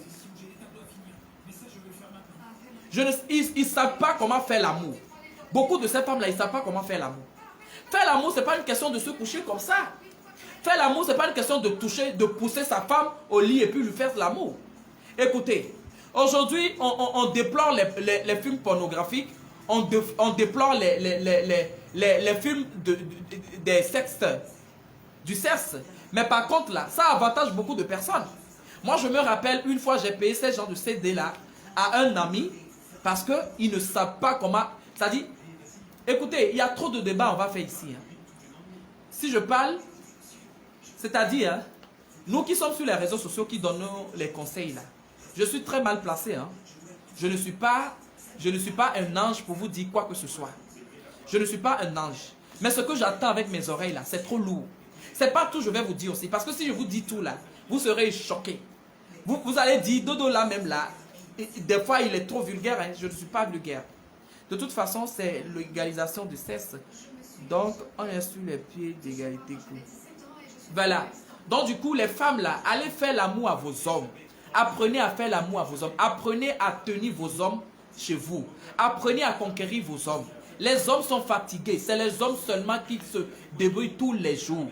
Ils ne savent pas comment faire l'amour. Beaucoup de ces femmes-là, ils ne savent pas comment faire l'amour. Faire l'amour, ce n'est pas une question de se coucher comme ça. Faire l'amour, ce n'est pas une question de toucher, de pousser sa femme au lit et puis lui faire l'amour. Écoutez, aujourd'hui, on déplore les films pornographiques, on déplore les films des sexes, du sexe. Mais par contre, là, ça avantage beaucoup de personnes. Moi, je me rappelle, une fois, j'ai payé ces genres de CD-là à un ami parce qu'ils ne savent pas comment... C'est-à-dire, écoutez, il y a trop de débats, on va faire ici. Hein. Si je parle, c'est-à-dire, hein, nous qui sommes sur les réseaux sociaux, qui donnons les conseils, là, je suis très mal placé. Hein. Je ne suis pas un ange pour vous dire quoi que ce soit. Je ne suis pas un ange. Mais ce que j'attends avec mes oreilles, là, c'est trop lourd. C'est pas tout, je vais vous dire aussi. Parce que si je vous dis tout là, vous serez choqués. Vous allez dire, Dodo là même là, des fois il est trop vulgaire. Hein, je ne suis pas vulgaire. De toute façon, c'est l'égalisation du sexe. Donc, on est sur les pieds d'égalité. Voilà. Donc, du coup, les femmes là, allez faire l'amour à vos hommes. Apprenez à faire l'amour à vos hommes. Apprenez à tenir vos hommes chez vous. Apprenez à conquérir vos hommes. Les hommes sont fatigués. C'est les hommes seulement qui se débrouillent tous les jours.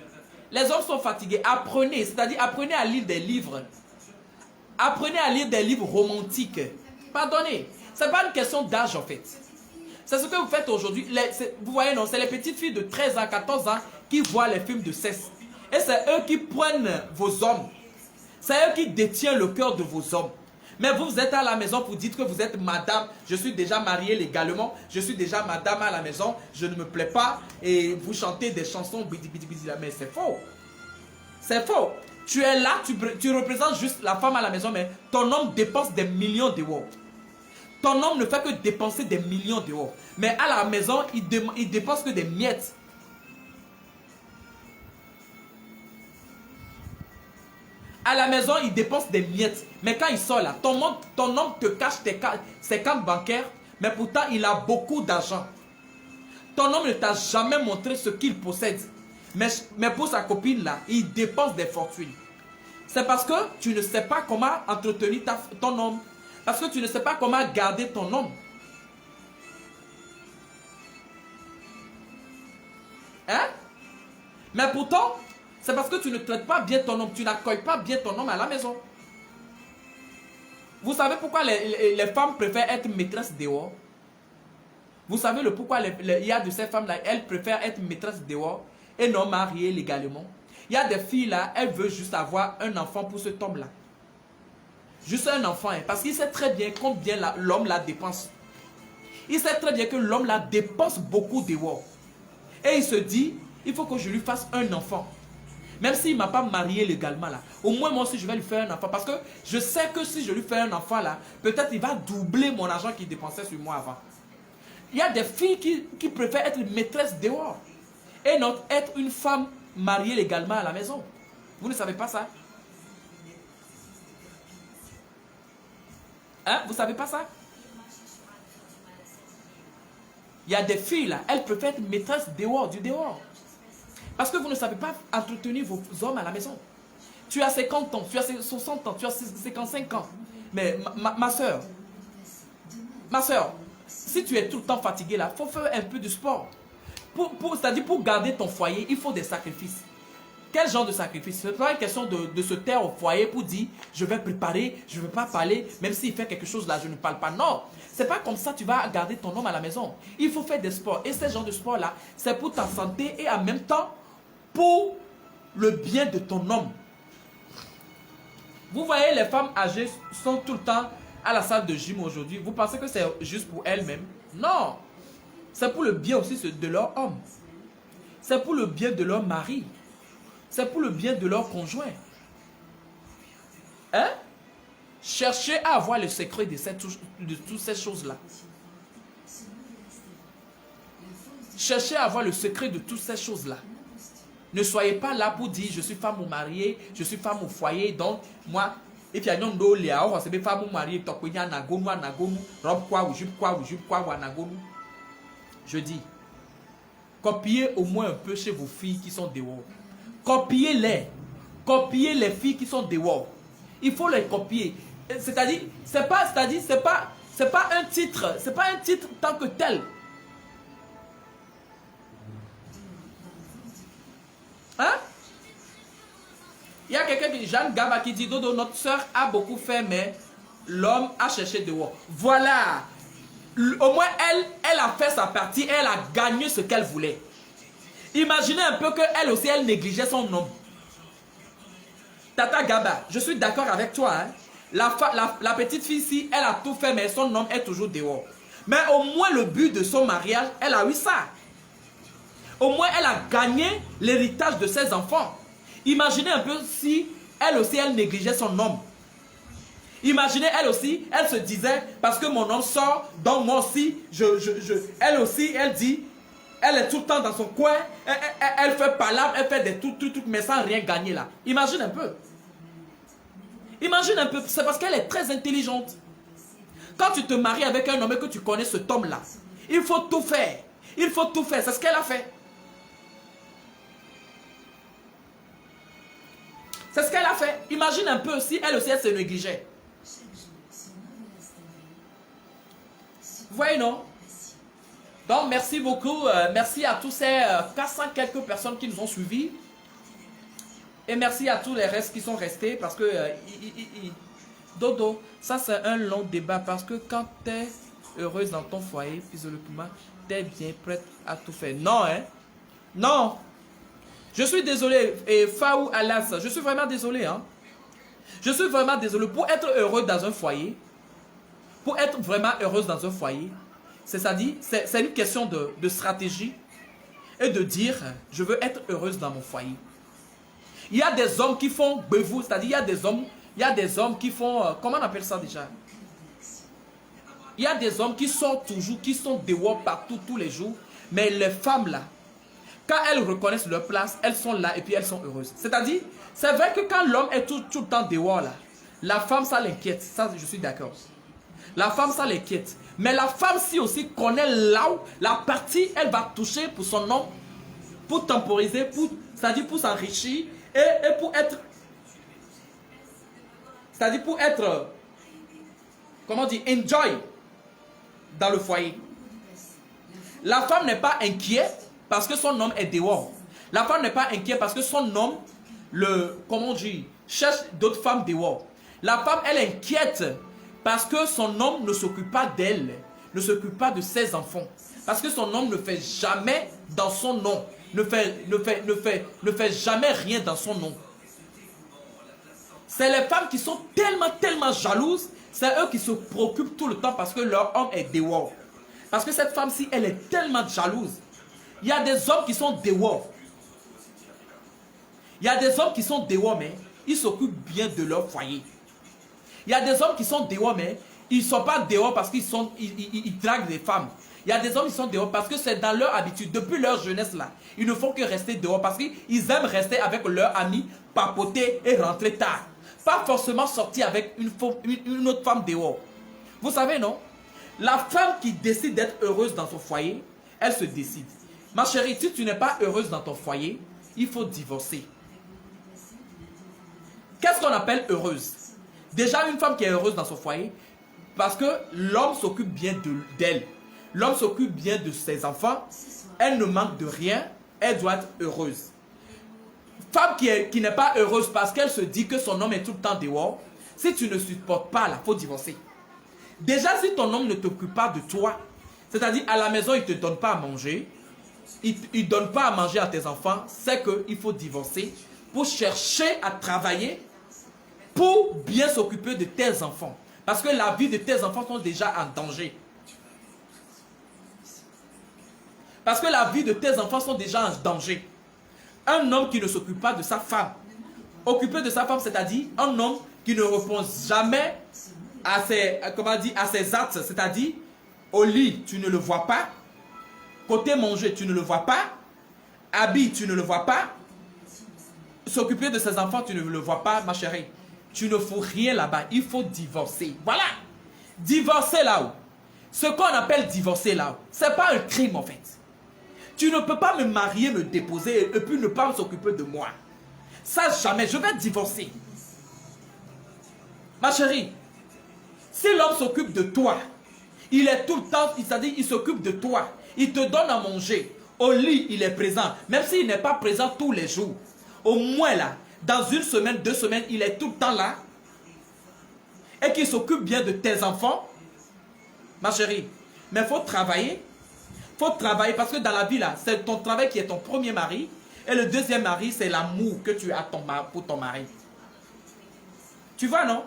Les hommes sont fatigués. Apprenez, c'est-à-dire apprenez à lire des livres. Apprenez à lire des livres romantiques. Pardonnez, ce n'est pas une question d'âge en fait. C'est ce que vous faites aujourd'hui. Vous voyez, non, c'est les petites filles de 13 ans, 14 ans qui voient les films de sexe. Et c'est eux qui prennent vos hommes. C'est eux qui détiennent le cœur de vos hommes. Mais vous êtes à la maison pour dire que vous êtes madame, je suis déjà mariée légalement, je suis déjà madame à la maison, je ne me plais pas, et vous chantez des chansons, bidi bidi bidi, mais c'est faux. C'est faux. Tu es là, tu représentes juste la femme à la maison, mais ton homme dépense des millions d'euros. Ton homme ne fait que dépenser des millions d'euros. Mais à la maison, il dépense que des miettes. À la maison, il dépense des miettes. Mais quand il sort là, ton homme te cache ses comptes bancaires, mais pourtant il a beaucoup d'argent. Ton homme ne t'a jamais montré ce qu'il possède. Mais pour sa copine là, il dépense des fortunes. C'est parce que tu ne sais pas comment entretenir ton homme. Parce que tu ne sais pas comment garder ton homme. Hein? Mais pourtant, c'est parce que tu ne traites pas bien ton homme. Tu n'accueilles pas bien ton homme à la maison. Vous savez pourquoi les femmes préfèrent être maîtresses dehors? Vous savez le pourquoi il y a de ces femmes-là, elles préfèrent être maîtresses dehors et non mariées légalement. Il y a des filles là, elles veulent juste avoir un enfant pour cet homme-là. Juste un enfant, hein, parce qu'il sait très bien combien l'homme la dépense. Il sait très bien que l'homme la dépense beaucoup dehors. Et il se dit, il faut que je lui fasse un enfant. Même s'il ne m'a pas marié légalement là. Au moins moi aussi je vais lui faire un enfant. Parce que je sais que si je lui fais un enfant là, peut-être il va doubler mon argent qu'il dépensait sur moi avant. Il y a des filles qui préfèrent être maîtresse dehors. Et non être une femme mariée légalement à la maison. Vous ne savez pas ça? Hein? Vous ne savez pas ça? Il y a des filles là, elles préfèrent être maîtresses dehors, du dehors. Parce que vous ne savez pas entretenir vos hommes à la maison. Tu as 50 ans, tu as 60 ans, tu as 55 ans. Mais ma soeur, si tu es tout le temps fatigué là, il faut faire un peu de sport. C'est-à-dire pour garder ton foyer, il faut des sacrifices. Quel genre de sacrifice? Ce n'est pas une question de se taire au foyer pour dire je vais préparer, je ne vais pas parler, même s'il fait quelque chose là, je ne parle pas. Non, c'est pas comme ça que tu vas garder ton homme à la maison. Il faut faire des sports. Et ce genre de sport là, c'est pour ta santé et en même temps pour le bien de ton homme. Vous voyez, les femmes âgées sont tout le temps à la salle de gym aujourd'hui. Vous pensez que c'est juste pour elles-mêmes? Non. C'est pour le bien aussi de leur homme. C'est pour le bien de leur mari. C'est pour le bien de leur conjoint. Hein? Cherchez à avoir le secret de toutes ces choses-là. Cherchez à avoir le secret de toutes ces choses-là. Ne soyez pas là pour dire je suis femme ou mariée, je suis femme au foyer, donc moi, et puis il y a un autre là, on c'est femme ou mariée, robe quoi ou jupe quoi ou jupe quoi ou anagonu. Je dis, copiez au moins un peu chez vos filles qui sont dehors. Copiez-les. Copiez les filles qui sont dehors. Il faut les copier. C'est-à-dire, c'est pas un titre, c'est pas un titre tant que tel. Hein? Il y a quelqu'un qui, Jeanne Gaba, qui dit Dodo, notre soeur a beaucoup fait, mais l'homme a cherché dehors. Voilà. Au moins, elle a fait sa partie, elle a gagné ce qu'elle voulait. Imaginez un peu qu'elle aussi, elle négligeait son homme. Tata Gaba, je suis d'accord avec toi. Hein? La petite fille ici, elle a tout fait, mais son homme est toujours dehors. Mais au moins, le but de son mariage, elle a eu ça. Au moins, elle a gagné l'héritage de ses enfants. Imaginez un peu si, elle aussi, elle négligeait son homme. Imaginez, elle aussi, elle se disait, parce que mon homme sort, donc moi aussi, elle aussi, elle dit, elle est tout le temps dans son coin, elle fait palabre, elle fait des trucs, mais sans rien gagner là. Imagine un peu. Imagine un peu, c'est parce qu'elle est très intelligente. Quand tu te maries avec un homme et que tu connais cet homme-là, il faut tout faire. Il faut tout faire, c'est ce qu'elle a fait. C'est ce qu'elle a fait. Imagine un peu si elle aussi, elle se négligeait. Vous voyez, non? Donc, merci beaucoup. Merci à tous ces 400 quelques personnes qui nous ont suivis. Et merci à tous les restes qui sont restés. Parce que, Dodo, ça c'est un long débat. Parce que quand tu es heureuse dans ton foyer, physiologiquement, tu es bien prête à tout faire. Non, hein? Non! Je suis désolé, et Faou Alas, je suis vraiment désolé. Hein. Je suis vraiment désolé. Pour être heureux dans un foyer, pour être vraiment heureuse dans un foyer, c'est-à-dire, c'est une question de stratégie et de dire, je veux être heureuse dans mon foyer. Il y a des hommes qui font bevou, c'est-à-dire, il y a des hommes qui font, comment on appelle ça déjà? Il y a des hommes qui sont toujours, qui sont dehors partout, tous les jours, mais les femmes là, quand elles reconnaissent leur place, elles sont là et puis elles sont heureuses. C'est-à-dire, c'est vrai que quand l'homme est tout le temps dehors là, la femme ça l'inquiète, ça je suis d'accord. La femme ça l'inquiète. Mais la femme si aussi connaît là où la partie, elle va toucher pour son homme, pour temporiser, c'est-à-dire pour s'enrichir et pour être, c'est-à-dire pour être, comment dire, enjoy dans le foyer. La femme n'est pas inquiète parce que son homme est dehors. La femme n'est pas inquiète parce que son homme, comment dire, cherche d'autres femmes dehors. La femme, elle est inquiète parce que son homme ne s'occupe pas d'elle, ne s'occupe pas de ses enfants. Parce que son homme ne fait jamais dans son nom, ne fait jamais rien dans son nom. C'est les femmes qui sont tellement jalouses, c'est eux qui se préoccupent tout le temps parce que leur homme est dehors. Parce que cette femme-ci, elle est tellement jalouse. Il y a des hommes qui sont dehors. Il y a des hommes qui sont dehors, mais ils s'occupent bien de leur foyer. Il y a des hommes qui sont dehors, mais ils ne sont pas dehors parce qu'ils draguent des femmes. Il y a des hommes qui sont dehors parce que c'est dans leur habitude. Depuis leur jeunesse là, ils ne font que rester dehors parce qu'ils aiment rester avec leurs amis, papoter et rentrer tard. Pas forcément sortir avec une autre femme dehors. Vous savez, non? La femme qui décide d'être heureuse dans son foyer, elle se décide. Ma chérie, si tu n'es pas heureuse dans ton foyer, il faut divorcer. Qu'est-ce qu'on appelle heureuse? Déjà, une femme qui est heureuse dans son foyer, parce que l'homme s'occupe bien d'elle. L'homme s'occupe bien de ses enfants. Elle ne manque de rien. Elle doit être heureuse. Femme qui n'est pas heureuse parce qu'elle se dit que son homme est tout le temps dehors, si tu ne supportes pas, il faut divorcer. Déjà, si ton homme ne t'occupe pas de toi, c'est-à-dire à la maison, il ne te donne pas à manger, il ne donne pas à manger à tes enfants, c'est qu'il faut divorcer pour chercher à travailler pour bien s'occuper de tes enfants. Parce que la vie de tes enfants sont déjà en danger. Parce que la vie de tes enfants sont déjà en danger. Un homme qui ne s'occupe pas de sa femme. Occupé de sa femme, c'est-à-dire un homme qui ne répond jamais à ses actes, c'est-à-dire au lit, tu ne le vois pas. Côté manger, tu ne le vois pas. Habit, tu ne le vois pas. S'occuper de ses enfants, tu ne le vois pas, ma chérie. Tu ne fous rien là-bas. Il faut divorcer. Voilà. Divorcer là-haut. Ce qu'on appelle divorcer là-haut, ce n'est pas un crime en fait. Tu ne peux pas me marier, me déposer et puis ne pas s'occuper de moi. Ça jamais. Je vais divorcer. Ma chérie, si l'homme s'occupe de toi, il est tout le temps, c'est-à-dire il s'occupe de toi. Il te donne à manger. Au lit, il est présent. Même s'il n'est pas présent tous les jours. Au moins là, dans une semaine, 2 semaines, il est tout le temps là. Et qu'il s'occupe bien de tes enfants. Ma chérie, mais il faut travailler. Il faut travailler parce que dans la vie là, c'est ton travail qui est ton premier mari. Et le deuxième mari, c'est l'amour que tu as pour ton mari. Tu vois, non?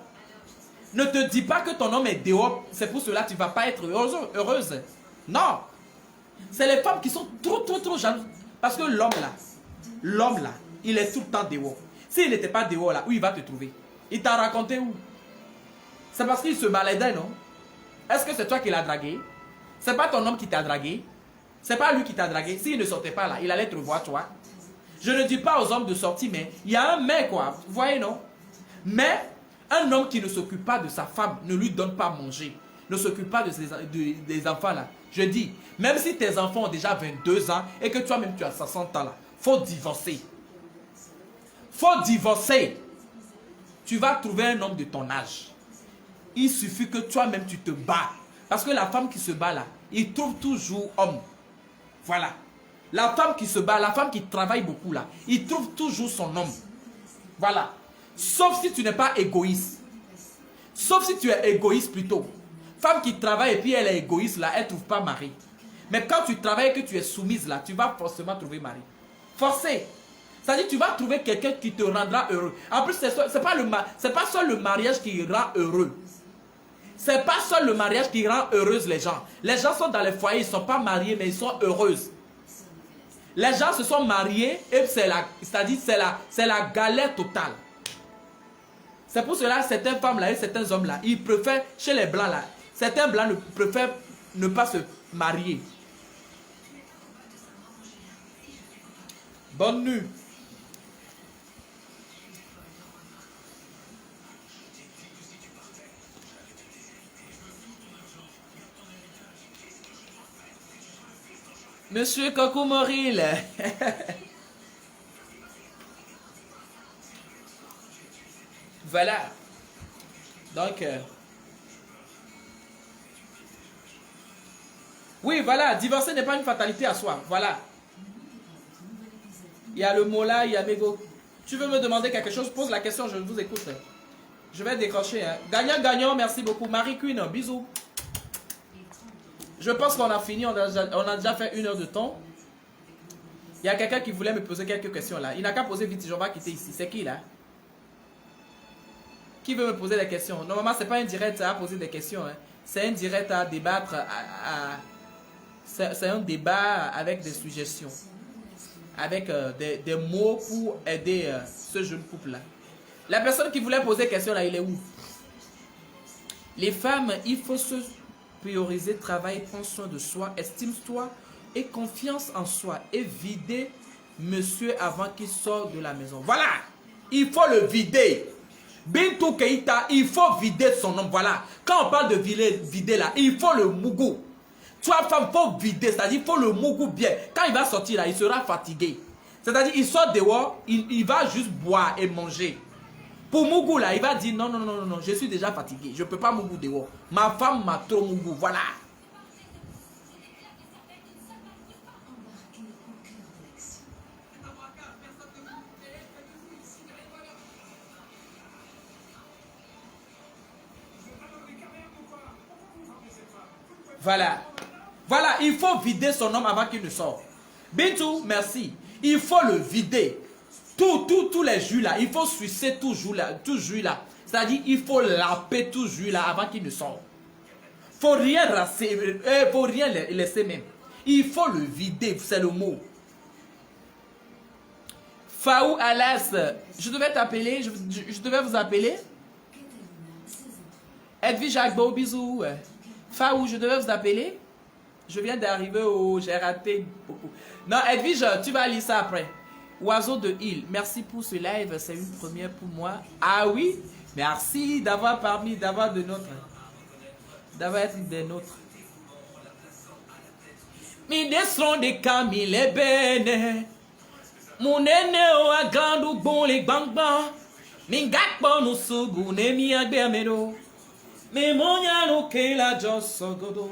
Ne te dis pas que ton homme est dehors, c'est pour cela que tu ne vas pas être heureuse. Non. C'est les femmes qui sont trop jalouses. Parce que l'homme là, il est tout le temps dehors. S'il n'était pas dehors là, où il va te trouver? Il t'a raconté où? C'est parce qu'il se baladait, non? Est-ce que c'est toi qui l'as dragué? C'est pas ton homme qui t'a dragué? C'est pas lui qui t'a dragué? S'il ne sortait pas là, il allait te revoir toi. Je ne dis pas aux hommes de sortir, mais il y a un mais quoi. Vous voyez, non? Mais un homme qui ne s'occupe pas de sa femme, ne lui donne pas à manger, ne s'occupe pas des enfants là. Je dis, même si tes enfants ont déjà 22 ans et que toi-même tu as 60 ans là, faut divorcer. Faut divorcer. Tu vas trouver un homme de ton âge. Il suffit que toi-même tu te bats. Parce que la femme qui se bat là, il trouve toujours homme. Voilà. La femme qui se bat, la femme qui travaille beaucoup là, il trouve toujours son homme. Voilà. Sauf si tu n'es pas égoïste. Sauf si tu es égoïste plutôt. Femme qui travaille et puis elle est égoïste là, elle ne trouve pas mari. Mais quand tu travailles et que tu es soumise là, tu vas forcément trouver mari. Forcé. C'est-à-dire tu vas trouver quelqu'un qui te rendra heureux. En plus, c'est pas seul le mariage qui rend heureux. C'est pas seul le mariage qui rend heureuse les gens. Les gens sont dans les foyers, ils ne sont pas mariés, mais ils sont heureuses. Les gens se sont mariés et c'est-à-dire c'est la galère totale. C'est pour cela que certaines femmes là et certains hommes là, ils préfèrent, chez les blancs là, certains blancs préfèrent ne pas se marier. Bonne nuit. Monsieur Coco Moril. Voilà. Donc, oui, voilà. Divorcer n'est pas une fatalité à soi. Voilà. Il y a le mot là, il y a Mego. Tu veux me demander quelque chose? Pose la question, je vous écoute. Je vais décrocher. Hein. Gagnant, gagnant, merci beaucoup. Marie Queen, bisous. Je pense qu'on a fini, on a déjà fait 1 heure de temps. Il y a quelqu'un qui voulait me poser quelques questions là. Il n'a qu'à poser vite, je vais quitter ici. C'est qui là? Qui veut me poser des questions? Normalement, ce n'est pas un direct à poser des questions. Hein. C'est un direct à débattre. C'est un débat avec des suggestions. Avec des mots pour aider ce jeune couple là. La personne qui voulait poser question là, il est où? Les femmes, il faut se prioriser, travail, prendre soin de soi, estime-toi et confiance en soi et vider monsieur avant qu'il sorte de la maison. Voilà, il faut le vider. Bintou Keïta, il faut vider son homme. Voilà, quand on parle de vider là, il faut le mougou. Toi, femme, il faut vider, c'est-à-dire il faut le mougou bien. Quand il va sortir là, il sera fatigué. C'est-à-dire il sort dehors, il va juste boire et manger. Pour Mougou là, il va dire non, non, non, non, non, je suis déjà fatigué. Je ne peux pas Mougou dehors. Ma femme m'a trop Mougou, voilà. Voilà. Voilà, il faut vider son homme avant qu'il ne sorte. Bintou, merci. Il faut le vider. Tous les jus là, il faut sucer tout jus là. C'est-à-dire, il faut laper tout jus là avant qu'il ne sorte. Faut rien rasser, faut rien laisser même. Il faut le vider, c'est le mot. Faou Alas, je devais t'appeler, je devais vous appeler. Edwige Jacques, bisous. Faou, je devais vous appeler. Je viens d'arriver au... J'ai raté beaucoup. Non, Edwige, tu vas lire ça après. Oiseau de Île, merci pour ce live, c'est une première pour moi. Ah oui, merci d'avoir parmi, d'avoir de notre, d'avoir été des nôtres. Mi descend de Camille et Bene. Mon aîné a grand ou bon les bang-bang. Mi gakbo no sugu ne mi agbermero. Mi monya no ke la josogodo.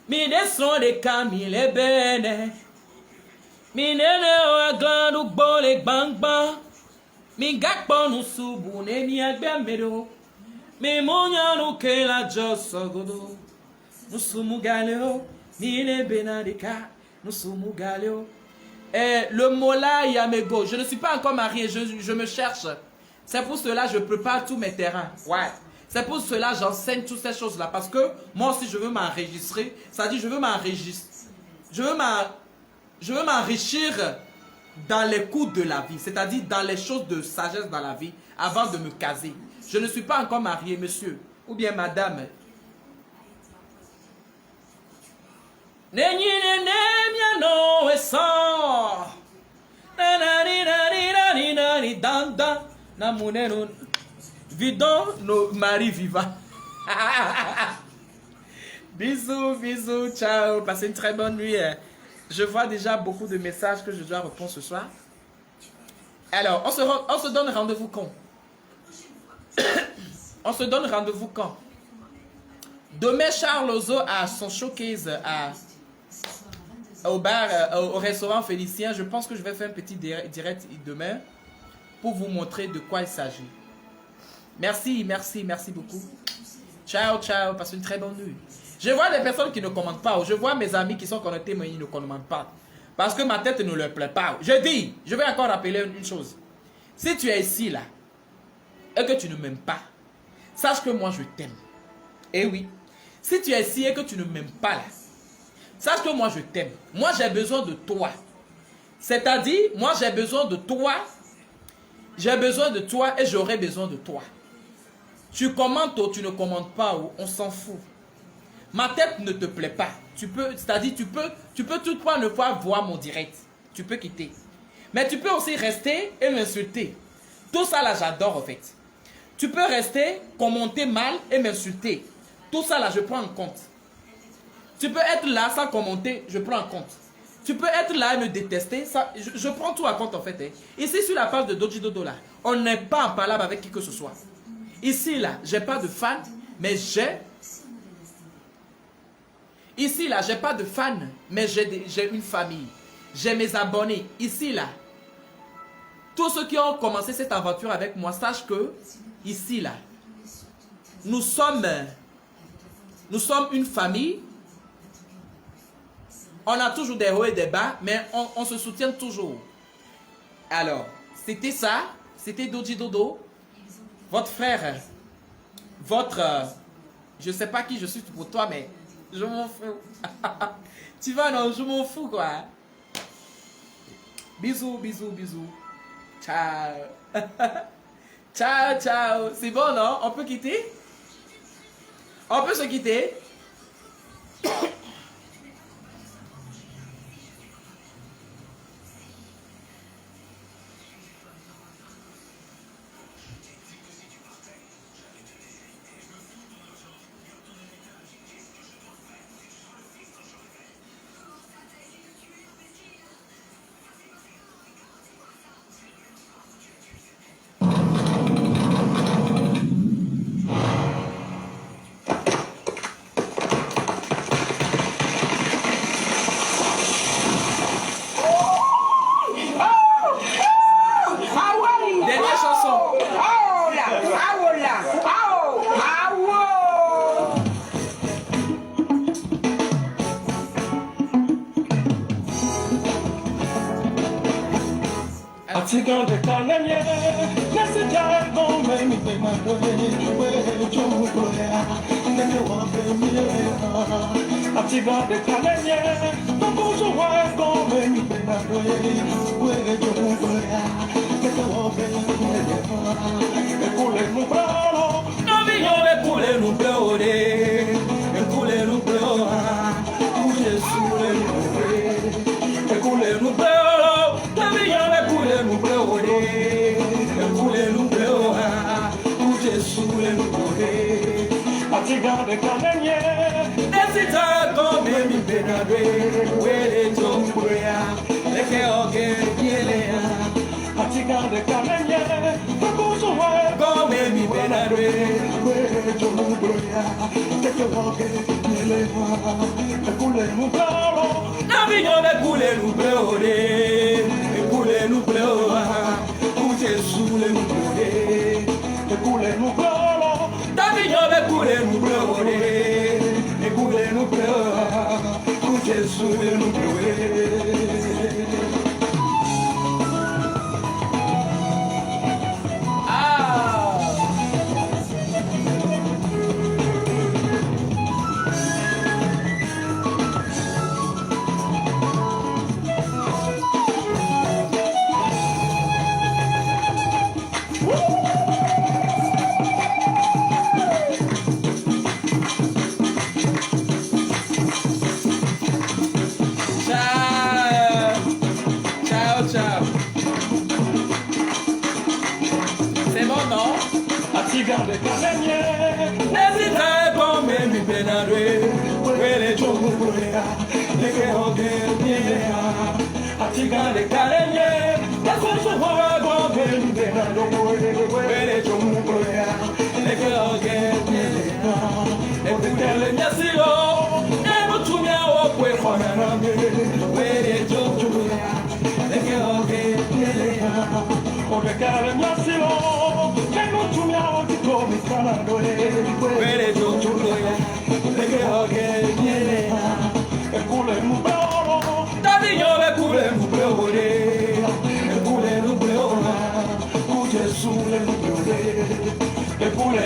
Mi descend de Camille et Bene. Mi nene o aglandu bole bang bang. Mi gakpo no subu ne mi agbermero. Mi monya no ke la josogodo. Nusumu galeo. Mi ne benadika. Nusumu galeo. Le mola yamego. Je ne suis pas encore marié. Je me cherche. C'est pour cela que je prépare tous mes terrains. Ouais. C'est pour cela que j'enseigne toutes ces choses-là. Parce que moi aussi, je veux m'enregistrer. C'est-à-dire, je veux m'enregistrer. Je veux m'enrichir dans les coups de la vie. C'est-à-dire, dans les choses de sagesse dans la vie. Avant de me caser. Je ne suis pas encore marié, monsieur. Ou bien madame. Vidons nos maris vivants. Bisous, bisous, ciao. Passez une très bonne nuit. Je vois déjà beaucoup de messages que je dois répondre ce soir. Alors, on se donne rendez-vous quand? On se donne rendez-vous quand? Demain, Charles Ozo a son showcase au bar, au restaurant Félicien. Je pense que je vais faire un petit direct demain pour vous montrer de quoi il s'agit. Merci, merci, merci beaucoup. Ciao, ciao. Passez une très bonne nuit. Je vois des personnes qui ne commentent pas. Je vois mes amis qui sont connectés, mais ils ne commentent pas. Parce que ma tête ne leur plaît pas. Je dis, je vais encore rappeler une chose. Si tu es ici, là, et que tu ne m'aimes pas, sache que moi, je t'aime. Eh oui. Si tu es ici et que tu ne m'aimes pas, là, sache que moi, je t'aime. Moi, j'ai besoin de toi. C'est-à-dire, moi, j'ai besoin de toi. J'ai besoin de toi et j'aurai besoin de toi. Tu commentes ou tu ne commentes pas, ou on s'en fout. Ma tête ne te plaît pas. C'est-à-dire, tu peux toutefois ne pas voir mon direct. Tu peux quitter. Mais tu peux aussi rester et m'insulter. Tout ça là, j'adore en fait. Tu peux rester, commenter mal et m'insulter. Tout ça là, je prends en compte. Tu peux être là sans commenter, je prends en compte. Tu peux être là et me détester, ça, je prends tout en compte en fait. Hein. Ici sur la page de Doji Dodo là, on n'est pas en palabre avec qui que ce soit. Ici là, j'ai pas de fans, mais j'ai... Ici là, j'ai pas de fans, mais j'ai une famille. J'ai mes abonnés. Ici là, tous ceux qui ont commencé cette aventure avec moi, sachent que ici là, nous sommes une famille. On a toujours des hauts et des bas, mais on se soutient toujours. Alors, c'était ça. C'était Doji Dodo. Votre frère, je ne sais pas qui je suis pour toi, mais je m'en fous. Tu vois, non, je m'en fous, quoi. Bisous, bisous, bisous. Ciao. Ciao, ciao. C'est bon, non? On peut quitter? On peut se quitter?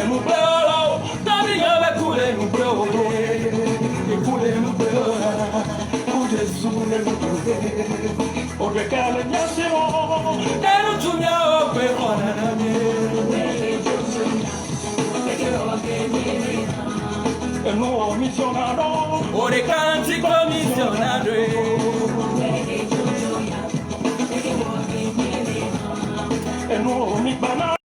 nous pleurs, Tami va couler nous pleurs, couler nous pleurs, pour Jésus nous pleurs. Au décalé, bien sûr, et nous tout bien au péron à la mienne. Nous missionnaires, au décalé, missionnaires.